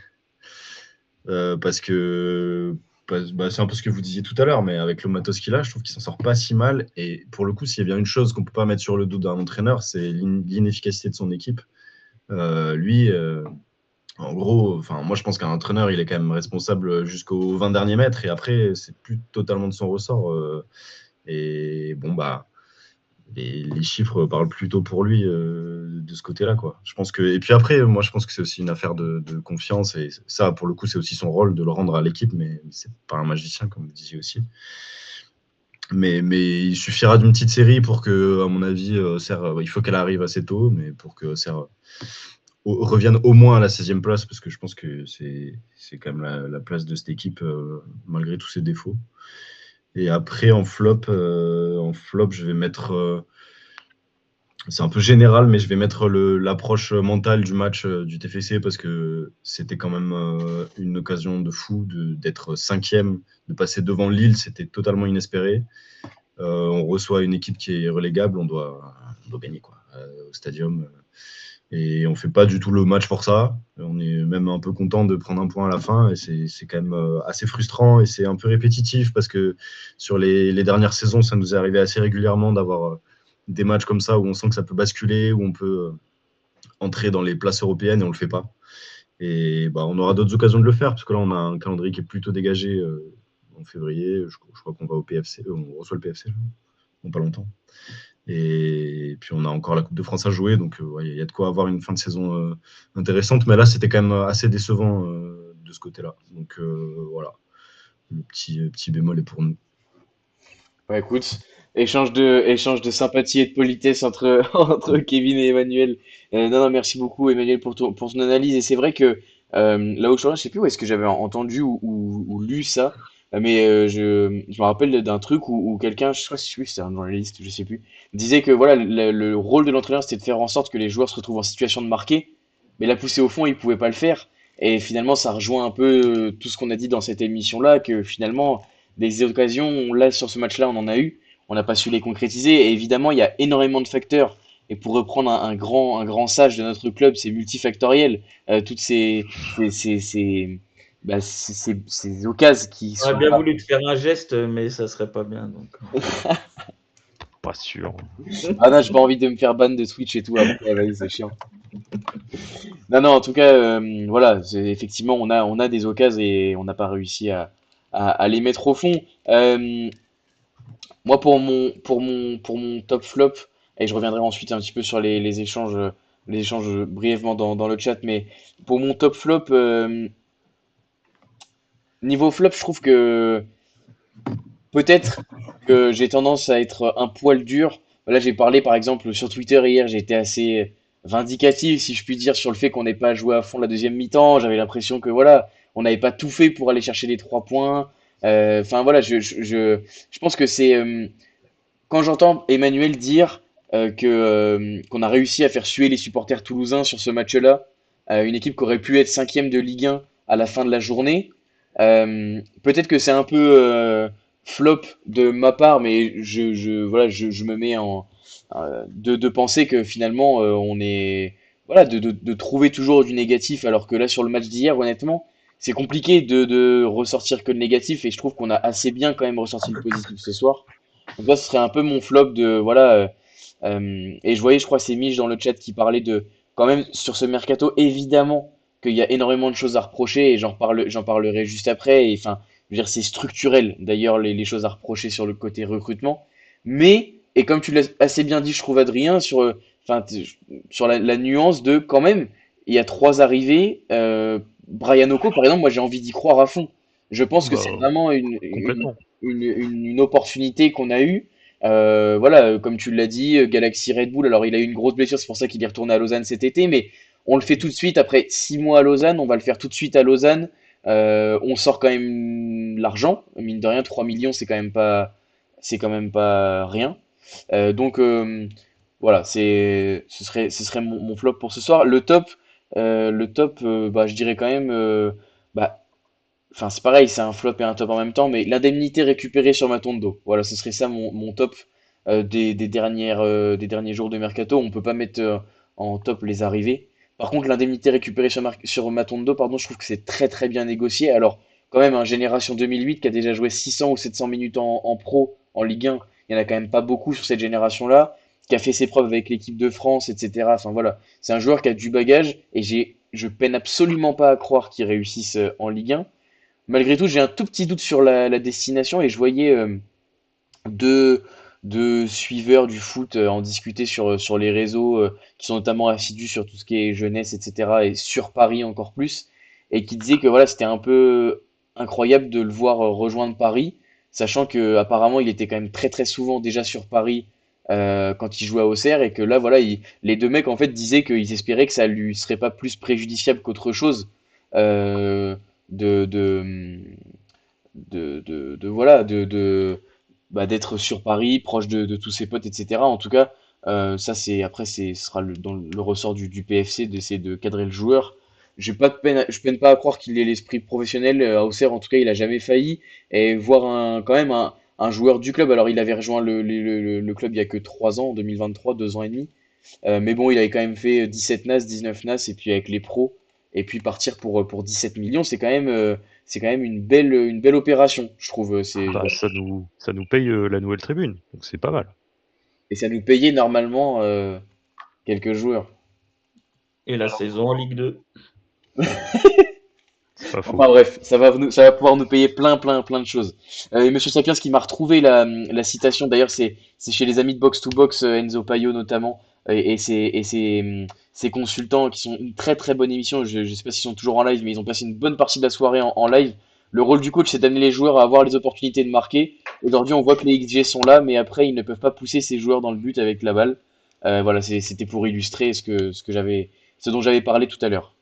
Parce que c'est un peu ce que vous disiez tout à l'heure, mais avec le matos qu'il a, je trouve qu'il s'en sort pas si mal. Et pour le coup, s'il y a bien une chose qu'on peut pas mettre sur le dos d'un entraîneur, c'est l'inefficacité de son équipe. Lui, en gros, moi je pense qu'un entraîneur, il est quand même responsable jusqu'aux 20 derniers mètres, et après, c'est plus totalement de son ressort. Et bon, les chiffres parlent plutôt pour lui de ce côté-là, quoi. Je pense que, et puis après, moi, je pense que c'est aussi une affaire de confiance, et ça, pour le coup, c'est aussi son rôle de le rendre à l'équipe, mais c'est pas un magicien, comme vous disiez aussi. Mais il suffira d'une petite série pour que, à mon avis, Auxerre, il faut qu'elle arrive assez tôt, mais pour que Auxerre revienne au moins à la 16e place, parce que je pense que c'est quand même la place de cette équipe, malgré tous ses défauts. Et après, en flop, je vais mettre. C'est un peu général, mais je vais mettre l'approche mentale du match du TFC, parce que c'était quand même une occasion de fou d'être 5e, de passer devant Lille, c'était totalement inespéré. On reçoit une équipe qui est relégable, on doit gagner, quoi, au stadium. Et on fait pas du tout le match pour ça. On est même un peu content de prendre un point à la fin, et c'est quand même assez frustrant, et c'est un peu répétitif, parce que sur les dernières saisons, ça nous est arrivé assez régulièrement d'avoir des matchs comme ça où on sent que ça peut basculer, où on peut entrer dans les places européennes, et on le fait pas. Et on aura d'autres occasions de le faire, parce que là, on a un calendrier qui est plutôt dégagé en février. Je crois qu'on va au PFC, on reçoit le PFC dans pas longtemps. Et puis on a encore la Coupe de France à jouer, donc il y a de quoi avoir une fin de saison intéressante. Mais là, c'était quand même assez décevant de ce côté-là. Donc voilà, le petit bémol est pour nous. Bah écoute, échange de sympathie et de politesse entre, entre Kevin et Emmanuel. Non, non, merci beaucoup Emmanuel pour ton analyse. Et c'est vrai que là où je sais plus où est-ce que j'avais entendu ou lu ça, mais je me rappelle d'un truc où quelqu'un, je sais pas si c'est un journaliste, je sais plus, disait que voilà, le rôle de l'entraîneur c'était de faire en sorte que les joueurs se retrouvent en situation de marquer, mais la pousser au fond, il pouvait pas le faire. Et finalement, ça rejoint un peu tout ce qu'on a dit dans cette émission-là, que finalement, des occasions, là, sur ce match-là, on en a eu. On n'a pas su les concrétiser. Et évidemment, il y a énormément de facteurs. Et pour reprendre un grand sage de notre club, c'est multifactoriel. Toutes ces occasions qui On aurait sont bien pas. voulu te faire un geste, mais ça serait pas bien. Donc. Pas sûr. Ah non, j'ai pas envie de me faire ban de Twitch et tout après, vas-y, c'est chiant. Non, non, en tout cas, voilà, effectivement, on a des occasions et on n'a pas réussi à les mettre au fond. Moi, pour mon top flop, et je reviendrai ensuite un petit peu sur les échanges brièvement dans le chat, mais pour mon top flop, niveau flop, je trouve que peut-être que j'ai tendance à être un poil dur. Là, j'ai parlé par exemple sur Twitter hier, j'ai été assez vindicatif, si je puis dire, sur le fait qu'on n'ait pas joué à fond la deuxième mi-temps. J'avais l'impression que voilà, on n'avait pas tout fait pour aller chercher les 3 points. Enfin voilà, je pense que c'est quand j'entends Emmanuel dire qu'on a réussi à faire suer les supporters toulousains sur ce match-là, une équipe qui aurait pu être cinquième de Ligue 1 à la fin de la journée, peut-être que c'est un peu flop de ma part, mais voilà, je me mets de penser que finalement on est voilà de trouver toujours du négatif, alors que là sur le match d'hier, honnêtement, c'est compliqué de ressortir que le négatif, et je trouve qu'on a assez bien quand même ressorti le positif ce soir. Donc là, ce serait un peu mon flop de voilà. Et je voyais, je crois, c'est Mich dans le chat qui parlait de quand même sur ce mercato, évidemment qu'il y a énormément de choses à reprocher et j'en parlerai juste après. Et enfin, je veux dire, c'est structurel d'ailleurs les choses à reprocher sur le côté recrutement. Mais et comme tu l'as assez bien dit, je trouve Adrien enfin sur la nuance de quand même, il y a 3 arrivées. Brian Oko, par exemple, moi j'ai envie d'y croire à fond. Je pense que Bah, c'est vraiment complètement. une opportunité qu'on a eue. Voilà, comme tu l'as dit, Galaxy Red Bull, alors il a eu une grosse blessure, c'est pour ça qu'il est retourné à Lausanne cet été, mais on le fait tout de suite après 6 mois à Lausanne, on va le faire tout de suite à Lausanne. On sort quand même l'argent, mine de rien, 3 millions, c'est quand même pas rien. Donc voilà, ce serait mon flop pour ce soir. Le top, bah, je dirais quand même, bah, enfin, c'est pareil, c'est un flop et un top en même temps, mais l'indemnité récupérée sur Matondo. Voilà, ce serait ça mon top des derniers jours de mercato. On peut pas mettre en top les arrivées. Par contre, l'indemnité récupérée sur Matondo, pardon, je trouve que c'est très très bien négocié. Alors, quand même, un Génération 2008 qui a déjà joué 600 ou 700 minutes en pro, en Ligue 1, il n'y en a quand même pas beaucoup sur cette génération-là, qui a fait ses preuves avec l'équipe de France, etc. Enfin voilà, c'est un joueur qui a du bagage et je peine absolument pas à croire qu'il réussisse en Ligue 1. Malgré tout, j'ai un tout petit doute sur la destination et je voyais deux, deux suiveurs du foot en discuter sur les réseaux qui sont notamment assidus sur tout ce qui est jeunesse, etc. et sur Paris encore plus, et qui disaient que voilà, c'était un peu incroyable de le voir rejoindre Paris, sachant que apparemment il était quand même très très souvent déjà sur Paris quand il jouait à Auxerre et que là voilà, les deux mecs en fait disaient qu'ils espéraient que ça lui serait pas plus préjudiciable qu'autre chose. Euh, de, de, voilà bah, d'être sur Paris, proche de tous ses potes, etc. En tout cas, ça c'est après ce sera dans le ressort du PFC d'essayer de cadrer le joueur. J'ai pas de peine, je peine pas à croire qu'il ait l'esprit professionnel. À Auxerre, en tout cas, il a jamais failli. Et voir quand même un joueur du club. Alors, il avait rejoint le club il y a que 3 ans, en 2023, 2 ans et demi. Mais bon, il avait quand même fait 17 NAS, 19 NAS, et puis avec les pros, et puis partir pour 17 millions, c'est quand même une belle opération, je trouve. Bah, Voilà. ça nous paye la nouvelle tribune, donc c'est pas mal. Et ça nous payait normalement quelques joueurs. Et la saison en Ligue 2. C'est pas faux. Enfin bref, ça va pouvoir nous payer plein de choses. Et Monsieur Sapiens qui m'a retrouvé la citation, d'ailleurs c'est chez les amis de Box to Box, Enzo Payo notamment, ses consultants qui sont une très très bonne émission. Je sais pas s'ils sont toujours en live, mais ils ont passé une bonne partie de la soirée en live. le rôle du coach, c'est d'amener les joueurs à avoir les opportunités de marquer. Aujourd'hui, on voit que les XG sont là, mais après, ils ne peuvent pas pousser ces joueurs dans le but avec la balle. Voilà, c'était pour illustrer ce dont j'avais parlé tout à l'heure.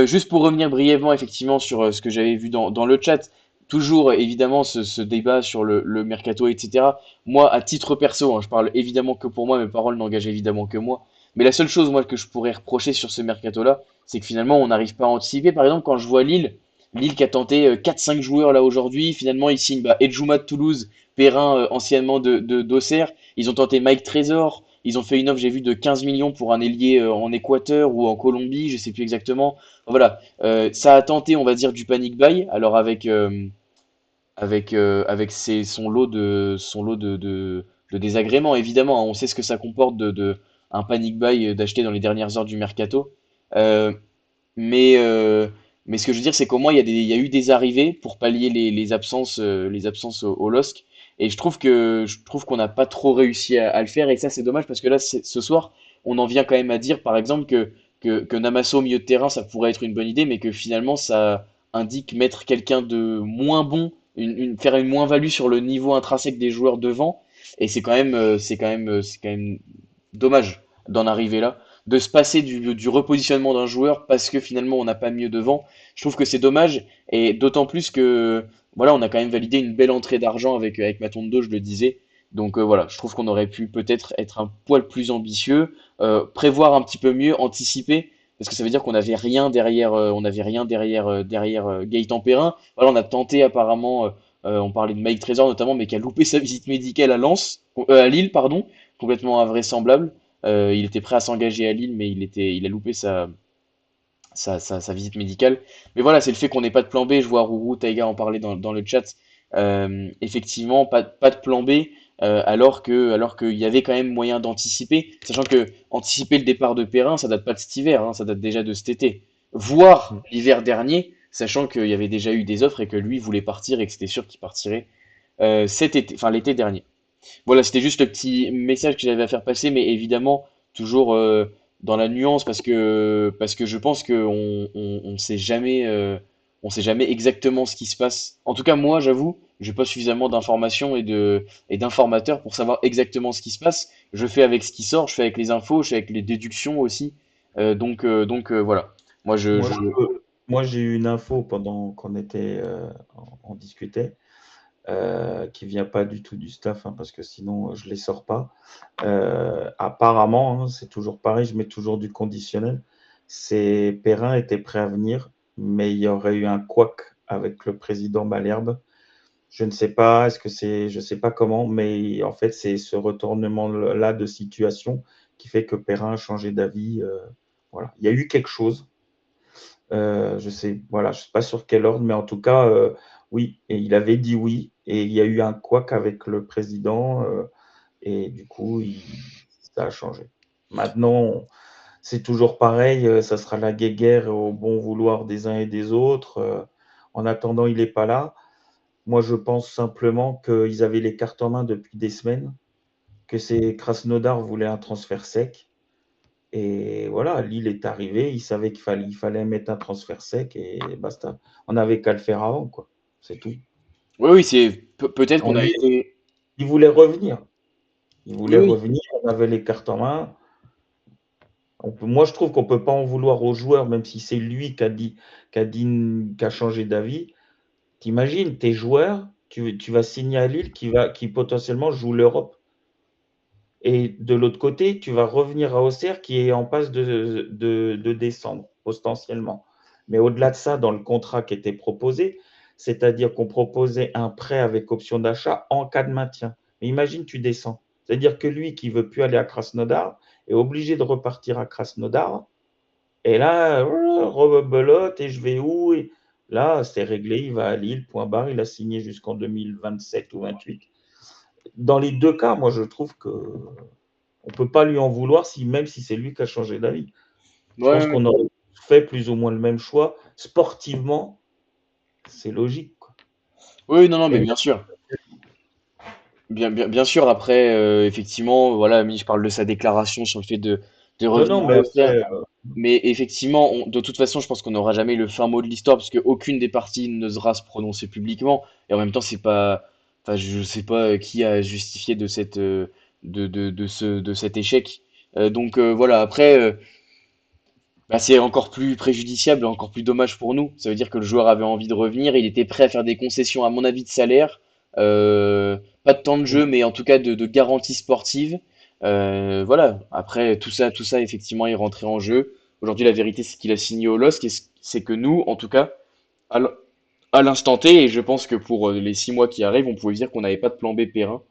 Juste pour revenir brièvement effectivement sur ce que j'avais vu dans le chat, toujours évidemment ce débat sur le mercato, etc. Moi, à titre perso, hein, je parle évidemment que pour moi, mes paroles n'engagent évidemment que moi. Mais la seule chose moi que je pourrais reprocher sur ce mercato-là, c'est que finalement on n'arrive pas à anticiper. Par exemple, quand je vois Lille qui a tenté 4-5 joueurs là aujourd'hui, finalement ils signent Edjouma de Toulouse, Perrin anciennement d'Auxerre, ils ont tenté Mike Trésor, ils ont fait une offre, j'ai vu, de 15 millions pour un ailier en Équateur ou en Colombie, je sais plus exactement. Voilà, ça a tenté, on va dire, du panic buy. Alors avec son lot de désagréments, évidemment, hein. On sait ce que ça comporte un panic buy d'acheter dans les dernières heures du mercato. Euh, mais, euh, mais ce que je veux dire, c'est qu'au moins, il y a eu des arrivées pour pallier les absences au LOSC. Et je trouve qu'on n'a pas trop réussi à le faire. Et ça, c'est dommage parce que là, ce soir, on en vient quand même à dire, par exemple, que Namasso au milieu de terrain, ça pourrait être une bonne idée, mais que finalement, ça indique mettre quelqu'un de moins bon, faire une moins-value sur le niveau intrinsèque des joueurs devant. Et c'est quand même dommage d'en arriver là, de se passer du repositionnement d'un joueur parce que finalement on n'a pas mieux devant. Je trouve que c'est dommage et d'autant plus que voilà, on a quand même validé une belle entrée d'argent avec Matondo, je le disais. Donc voilà, je trouve qu'on aurait pu peut-être être un poil plus ambitieux, prévoir un petit peu mieux, anticiper, parce que ça veut dire qu'on n'avait rien derrière, Gaëtan Perrin. Voilà, on a tenté apparemment, on parlait de Mike Trésor notamment, mais qui a loupé sa visite médicale à Lille, pardon, complètement invraisemblable. Il était prêt à s'engager à Lille, mais il a loupé sa visite médicale. Mais voilà, c'est le fait qu'on n'ait pas de plan B. Je vois Rourou, Taiga en parler dans le chat. Effectivement, pas de plan B, alors qu'il y avait quand même moyen d'anticiper. Sachant que anticiper le départ de Perrin, ça date pas de cet hiver, hein, ça date déjà de cet été. Voire l'hiver dernier, sachant qu'il y avait déjà eu des offres et que lui voulait partir et que c'était sûr qu'il partirait cet été, enfin l'été dernier. Voilà, c'était juste le petit message que j'avais à faire passer, mais évidemment, toujours dans la nuance, parce que je pense on sait jamais exactement ce qui se passe. En tout cas, moi, j'avoue, j'ai pas suffisamment d'informations et d'informateurs pour savoir exactement ce qui se passe. Je fais avec ce qui sort, je fais avec les infos, je fais avec les déductions aussi. Voilà. Moi, Moi, moi, j'ai eu une info pendant qu'on était, on discutait, qui vient pas du tout du staff, hein, parce que sinon je les sors pas. Apparemment, hein, c'est toujours pareil, je mets toujours du conditionnel. C'est Perrin était prêt à venir, mais il y aurait eu un couac avec le président Malherbe. Je ne sais pas, je sais pas comment, mais en fait, c'est ce retournement-là de situation qui fait que Perrin a changé d'avis. Voilà, il y a eu quelque chose. Je sais, voilà, je sais pas sur quel ordre, mais en tout cas, oui, et il avait dit oui, et il y a eu un couac avec le président, et du coup, ça a changé. Maintenant, c'est toujours pareil, ça sera la guéguerre au bon vouloir des uns et des autres. En attendant, il n'est pas là. Moi, je pense simplement qu'ils avaient les cartes en main depuis des semaines, que Krasnodar voulait un transfert sec. Et voilà, Lille est arrivé, il savait il fallait mettre un transfert sec et basta. On n'avait qu'à le faire avant, quoi. C'est tout. oui, oui, peut-être qu'on On a y- été. il voulait revenir. Il Oui, voulait oui. revenir, on avait les cartes en main. Moi, je trouve qu'on ne peut pas en vouloir aux joueurs, même si c'est lui qui a changé d'avis. T'imagines, tes joueurs, tu vas signer à Lille qui potentiellement joue l'Europe. Et de l'autre côté, tu vas revenir à Auxerre qui est en passe de descendre, potentiellement. Mais au-delà de ça, dans le contrat qui était proposé, c'est-à-dire qu'on proposait un prêt avec option d'achat en cas de maintien. Mais imagine, tu descends. C'est-à-dire que lui qui veut plus aller à Krasnodar est obligé de repartir à Krasnodar. Et là, rebelote, et je vais où? Et là, c'est réglé, il va à Lille, point barre, il a signé jusqu'en 2027 ou 28. Dans les deux cas, moi, je trouve que on ne peut pas lui en vouloir, même si c'est lui qui a changé d'avis. Je Ouais, pense ouais. qu'on aurait fait plus ou moins le même choix. Sportivement, c'est logique, quoi. Oui, non, non, mais Et bien sûr. Bien sûr, après, effectivement, voilà, Ami, je parle de sa déclaration sur le fait de non, revenir non, à mais après, Auxerre. mais effectivement, de toute façon, je pense qu'on n'aura jamais le fin mot de l'histoire parce qu'aucune des parties n'osera se prononcer publiquement. Et en même temps, c'est pas, enfin, je sais pas qui a justifié de de cet échec. Voilà. Après, bah, c'est encore plus préjudiciable, encore plus dommage pour nous. Ça veut dire que le joueur avait envie de revenir, il était prêt à faire des concessions, à mon avis, de salaire, pas de temps de jeu, mais en tout cas de garantie sportive. Voilà. Après, tout ça, effectivement, est rentré en jeu. Aujourd'hui, la vérité, c'est qu'il a signé au LOSC, et c'est que nous, en tout cas, à l- à l'instant T, et je pense que pour les 6 mois qui arrivent, on pouvait dire qu'on n'avait pas de plan B périn,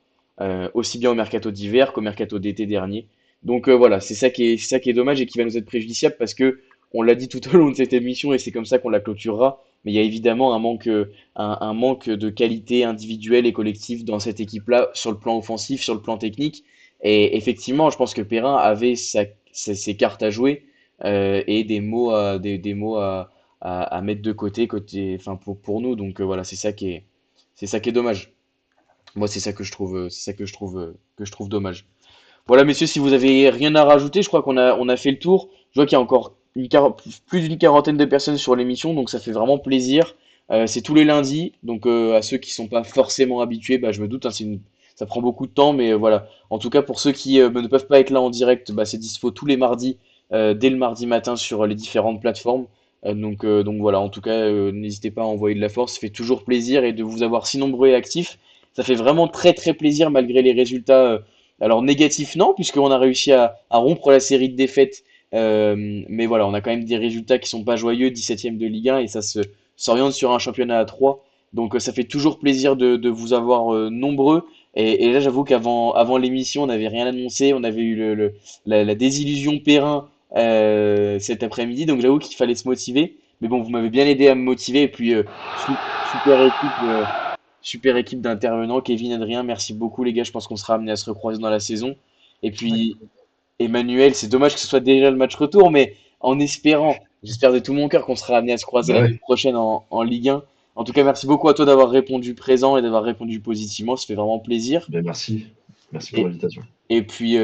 aussi bien au mercato d'hiver qu'au mercato d'été dernier. Voilà, c'est ça qui est dommage et qui va nous être préjudiciable parce que on l'a dit tout au long de cette émission et c'est comme ça qu'on la clôturera. Mais il y a évidemment un manque de qualité individuelle et collective dans cette équipe-là sur le plan offensif, sur le plan technique. Et effectivement, je pense que Perrin avait ses cartes à jouer et des mots à mettre de côté, enfin pour nous. Voilà, c'est ça qui est dommage. Moi, c'est ça que je trouve, que je trouve dommage. Voilà, messieurs, si vous avez rien à rajouter, je crois on a fait le tour. Je vois qu'il y a encore plus d'une quarantaine de personnes sur l'émission, donc ça fait vraiment plaisir. C'est tous les lundis, à ceux qui sont pas forcément habitués, bah, je me doute, hein, ça prend beaucoup de temps, mais voilà. En tout cas, pour ceux qui ne peuvent pas être là en direct, bah, c'est dispo tous les mardis, dès le mardi matin sur les différentes plateformes. Voilà, en tout cas, n'hésitez pas à envoyer de la force, ça fait toujours plaisir et de vous avoir si nombreux et actifs. Ça fait vraiment très très plaisir malgré les résultats. Alors négatif non, puisqu'on a réussi à rompre la série de défaites. Mais voilà, on a quand même des résultats qui sont pas joyeux, 17e de Ligue 1, et ça s'oriente sur un championnat à 3. Ça fait toujours plaisir de vous avoir nombreux. Et là, j'avoue avant l'émission, on n'avait rien annoncé, on avait eu la désillusion Perrin cet après-midi, donc j'avoue qu'il fallait se motiver. Mais bon, vous m'avez bien aidé à me motiver, et puis super équipe. Super équipe d'intervenants, Kevin, Adrien, merci beaucoup les gars, je pense qu'on sera amené à se recroiser dans la saison. Et Ouais. puis Emmanuel, c'est dommage que ce soit déjà le match retour, mais en espérant, j'espère de tout mon cœur qu'on sera amené à se croiser Bah l'année ouais. prochaine en Ligue 1. En tout cas, merci beaucoup à toi d'avoir répondu présent et d'avoir répondu positivement, ça fait vraiment plaisir. Ben merci. Merci pour Et, l'invitation.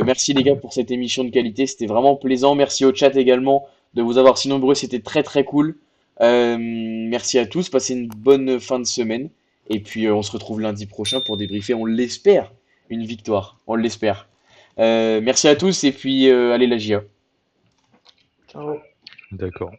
merci les gars pour cette émission de qualité, c'était vraiment plaisant. Merci au chat également de vous avoir si nombreux, c'était très très cool. Merci à tous, passez une bonne fin de semaine. Et puis on se retrouve lundi prochain pour débriefer, on l'espère, une victoire. On l'espère. Merci à tous et puis allez la GIA. Ciao. D'accord.